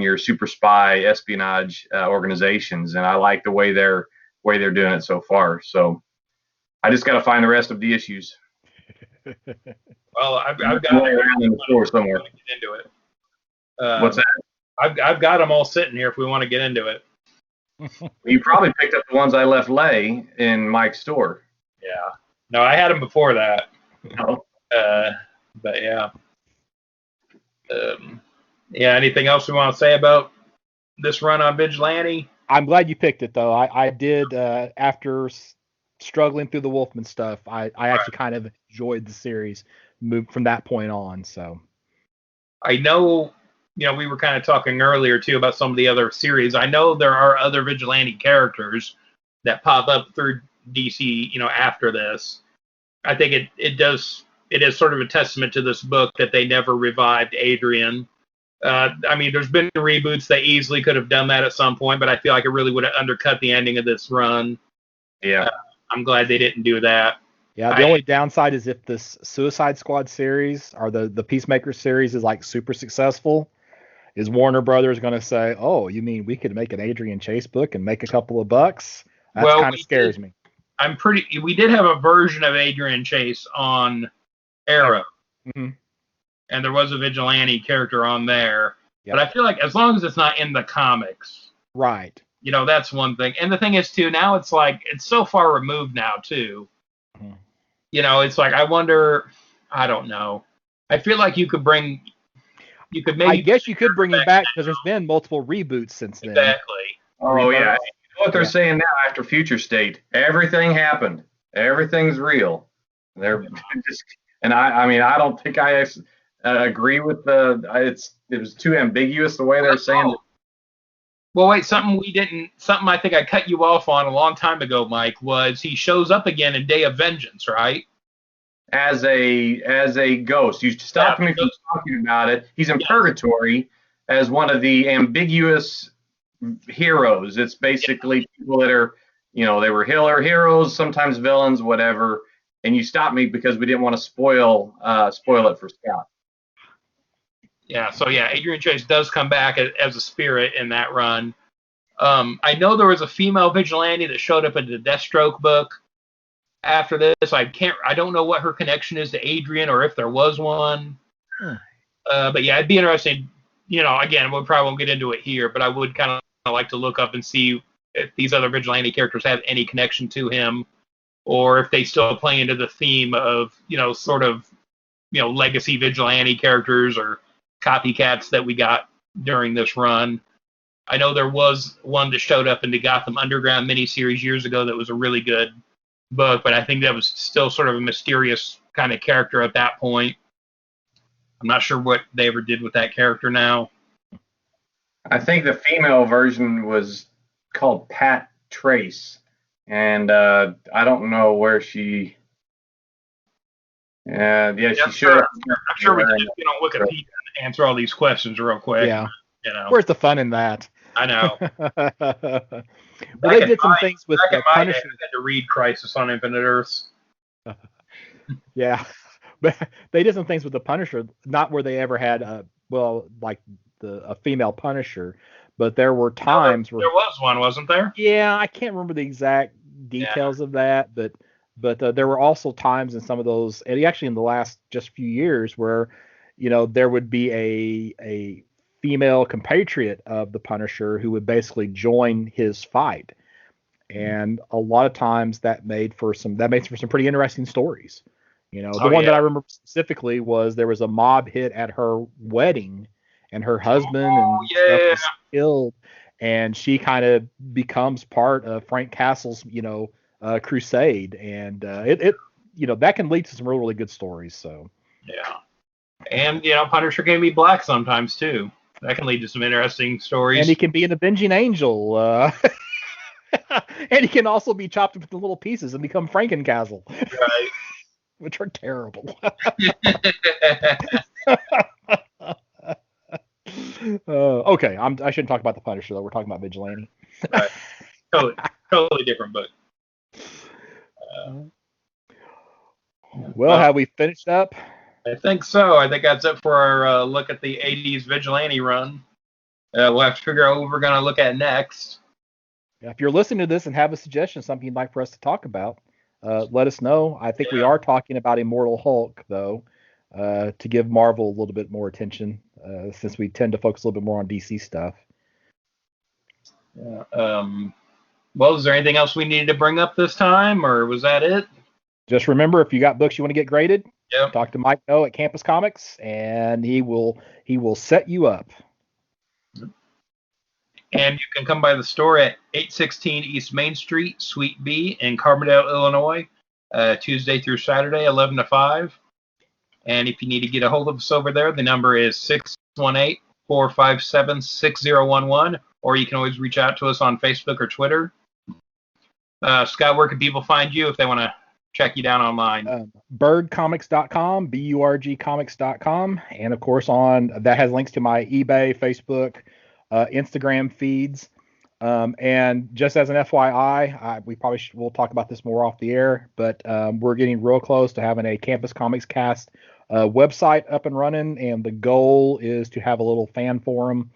your super spy espionage organizations, and I like the way they're doing it so far. So I just got to find the rest of the issues. Well, I've got around in the store somewhere. Get into it. What's that? I've got them all sitting here if we want to get into it. You probably picked up the ones I left lay in Mike's store. Yeah. No, I had them before that. Oh. But yeah. Yeah. Anything else we want to say about this run on Vigilante? I'm glad you picked it, though. I did, after struggling through the Wolfman stuff, I actually kind of enjoyed the series moved from that point on. So I know, we were kind of talking earlier too about some of the other series. I know there are other vigilante characters that pop up through DC, after this. I think it is sort of a testament to this book that they never revived Adrian. I mean, there's been reboots that easily could have done that at some point, but I feel like it really would have undercut the ending of this run. Yeah. I'm glad they didn't do that. Yeah, the only downside is if this Suicide Squad series or the Peacemaker series is like super successful, Is Warner Brothers going to say, "Oh, you mean we could make an Adrian Chase book and make a couple of bucks"? That Well, kind of scares me. We did have a version of Adrian Chase on Arrow, Mm-hmm. and there was a vigilante character on there. Yep. But I feel like as long as it's not in the comics, Right. that's one thing. And the thing is, too, now it's like it's so far removed now, too. Mhm. It's like I wonder. I don't know. I feel like you could maybe. I guess you could bring him back because there's been multiple reboots since then. Exactly. Oh yeah, you know what they're saying now after Future State? Everything happened. Everything's real. They're just, and I mean, I don't think I agree with it was too ambiguous the way they're saying it. Well, wait, something I think I cut you off on a long time ago, Mike, was he shows up again in Day of Vengeance, right? As a ghost. You stopped me from talking about it. He's in purgatory as one of the ambiguous heroes. It's basically people that are, they were heroes, sometimes villains, whatever. And you stopped me because we didn't want to spoil it for Scott. Yeah, so Adrian Chase does come back as a spirit in that run. I know there was a female vigilante that showed up in the Deathstroke book after this. I don't know what her connection is to Adrian or if there was one. But it'd be interesting. Again, we probably won't get into it here, but I would kind of like to look up and see if these other vigilante characters have any connection to him, or if they still play into the theme of, sort of, legacy vigilante characters or copycats that we got during this run. I know there was one that showed up in the Gotham Underground miniseries years ago that was a really good book, but I think that was still sort of a mysterious kind of character at that point. I'm not sure what they ever did with that character now. I think the female version was called Pat Trace, and I don't know where she. She should. I'm sure we can get on Wikipedia and answer all these questions real quick. Yeah. Where's the fun in that? I know. Well, they did some things with the Punisher. I had to read Crisis on Infinite Earths. Yeah, but they did some things with the Punisher, not where they ever had a female Punisher, but there were times where there was one, wasn't there? Yeah, I can't remember the exact details of that, but there were also times in some of those, and actually in the last just few years, where there would be a female compatriot of the Punisher who would basically join his fight, and a lot of times that made for some pretty interesting storais. The one that I remember specifically was there was a mob hit at her wedding, and her husband stuff was killed, and she kind of becomes part of Frank Castle's crusade, and that can lead to some really, really good stories. So and Punisher can be black sometimes too. That can lead to some interesting stories. And he can be an avenging angel, and he can also be chopped up into little pieces and become Frankencastle, right? Which are terrible. Okay, I shouldn't talk about the Punisher though. We're talking about Vigilante. Right. Totally different book. Well, have we finished up? I think so. I think that's it for our look at the 80s Vigilante run. We'll have to figure out what we're going to look at next. If you're listening to this and have a suggestion, something you'd like for us to talk about, let us know. I think we are talking about Immortal Hulk, though, to give Marvel a little bit more attention, since we tend to focus a little bit more on DC stuff. Well, is there anything else we needed to bring up this time, or was that it? Just remember, if you got books you want to get graded, talk to Mike O at Campus Comics, and he will set you up. And you can come by the store at 816 East Main Street, Suite B in Carbondale, Illinois, Tuesday through Saturday, 11 to 5. And if you need to get a hold of us over there, the number is 618-457-6011, or you can always reach out to us on Facebook or Twitter. Scott, where can people find you if they want to check you down online? Birdcomics.com, BURGcomics.com, and of course that has links to my eBay, Facebook, Instagram feeds. And just as an FYI, we'll talk about this more off the air, but we're getting real close to having a Campus Comics cast website up and running, and the goal is to have a little fan forum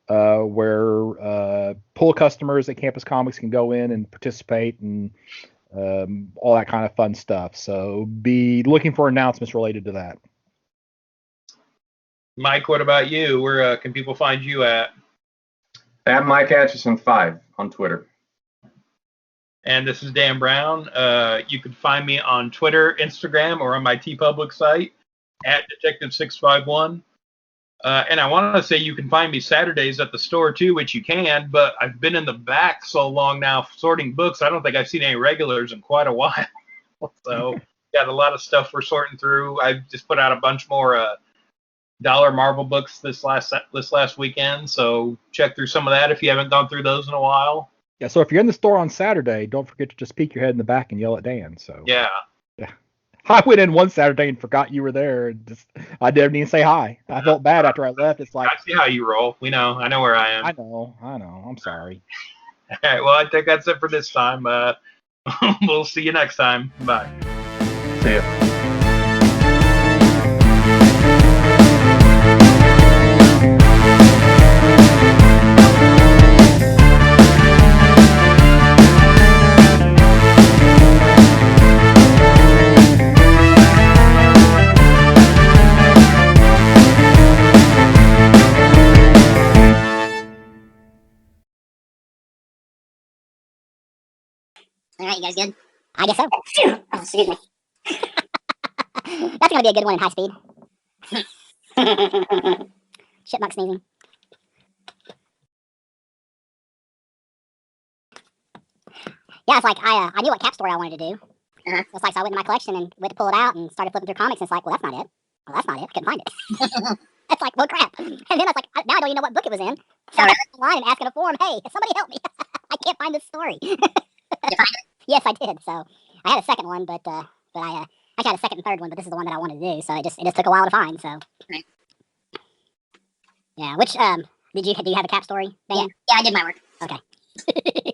where pull customers at Campus Comics can go in and participate and all that kind of fun stuff. So be looking for announcements related to that. Mike, what about you? Where can people find you at? At Mike Atchison 5 on Twitter. And this is Dan Brown. You can find me on Twitter, Instagram, or on my TeePublic site at Detective651. And I want to say you can find me Saturdays at the store too, which you can, but I've been in the back so long now sorting books, I don't think I've seen any regulars in quite a while. So got a lot of stuff we're sorting through. I just put out a bunch more Dollar Marvel books this last weekend, so check through some of that if you haven't gone through those in a while. Yeah, so if you're in the store on Saturday, don't forget to just peek your head in the back and yell at Dan. So yeah. I went in one Saturday and forgot you were there. And I didn't even say hi. I felt bad after I left. It's like, I see how you roll. I know where I am. I know. I'm sorry. All right, well, I think that's it for this time. We'll see you next time. Bye. See ya. All right, you guys good? I guess so. Oh, excuse me. That's going to be a good one in high speed. Chipmunk sneezing. Yeah, it's like I knew what cap story I wanted to do. It's like, so I went to my collection and went to pull it out and started flipping through comics. And it's like, well, that's not it. Well, that's not it. I couldn't find it. It's like, well, crap. And then I was like, now I don't even know what book it was in. So I went online and asked in a forum, hey, somebody help me. I can't find this story. Did you find it? Yes, I did. So I had a second one, but I actually had a second and third one, but this is the one that I wanted to do. So it just took a while to find. So right. Yeah. Which do you have a cap story, Dan? Yeah, I did my work. Okay.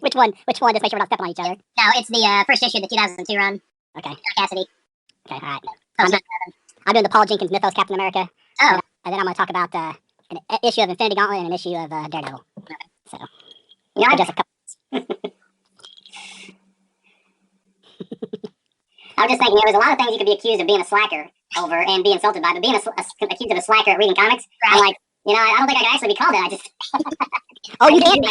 Which one? Just make sure we're not stepping on each other. No, it's the first issue of the 2002 run. Okay. Cassidy. Okay. All right. I'm doing the Paul Jenkins Mythos Captain America. Oh. And then I'm going to talk about an issue of Infinity Gauntlet and an issue of Daredevil. Okay. So just a couple. I was just thinking, there's a lot of things you could be accused of being a slacker over and be insulted by, but being accused of a slacker at reading comics, right. I'm like, I don't think I could actually be called that. I just... Oh, you did?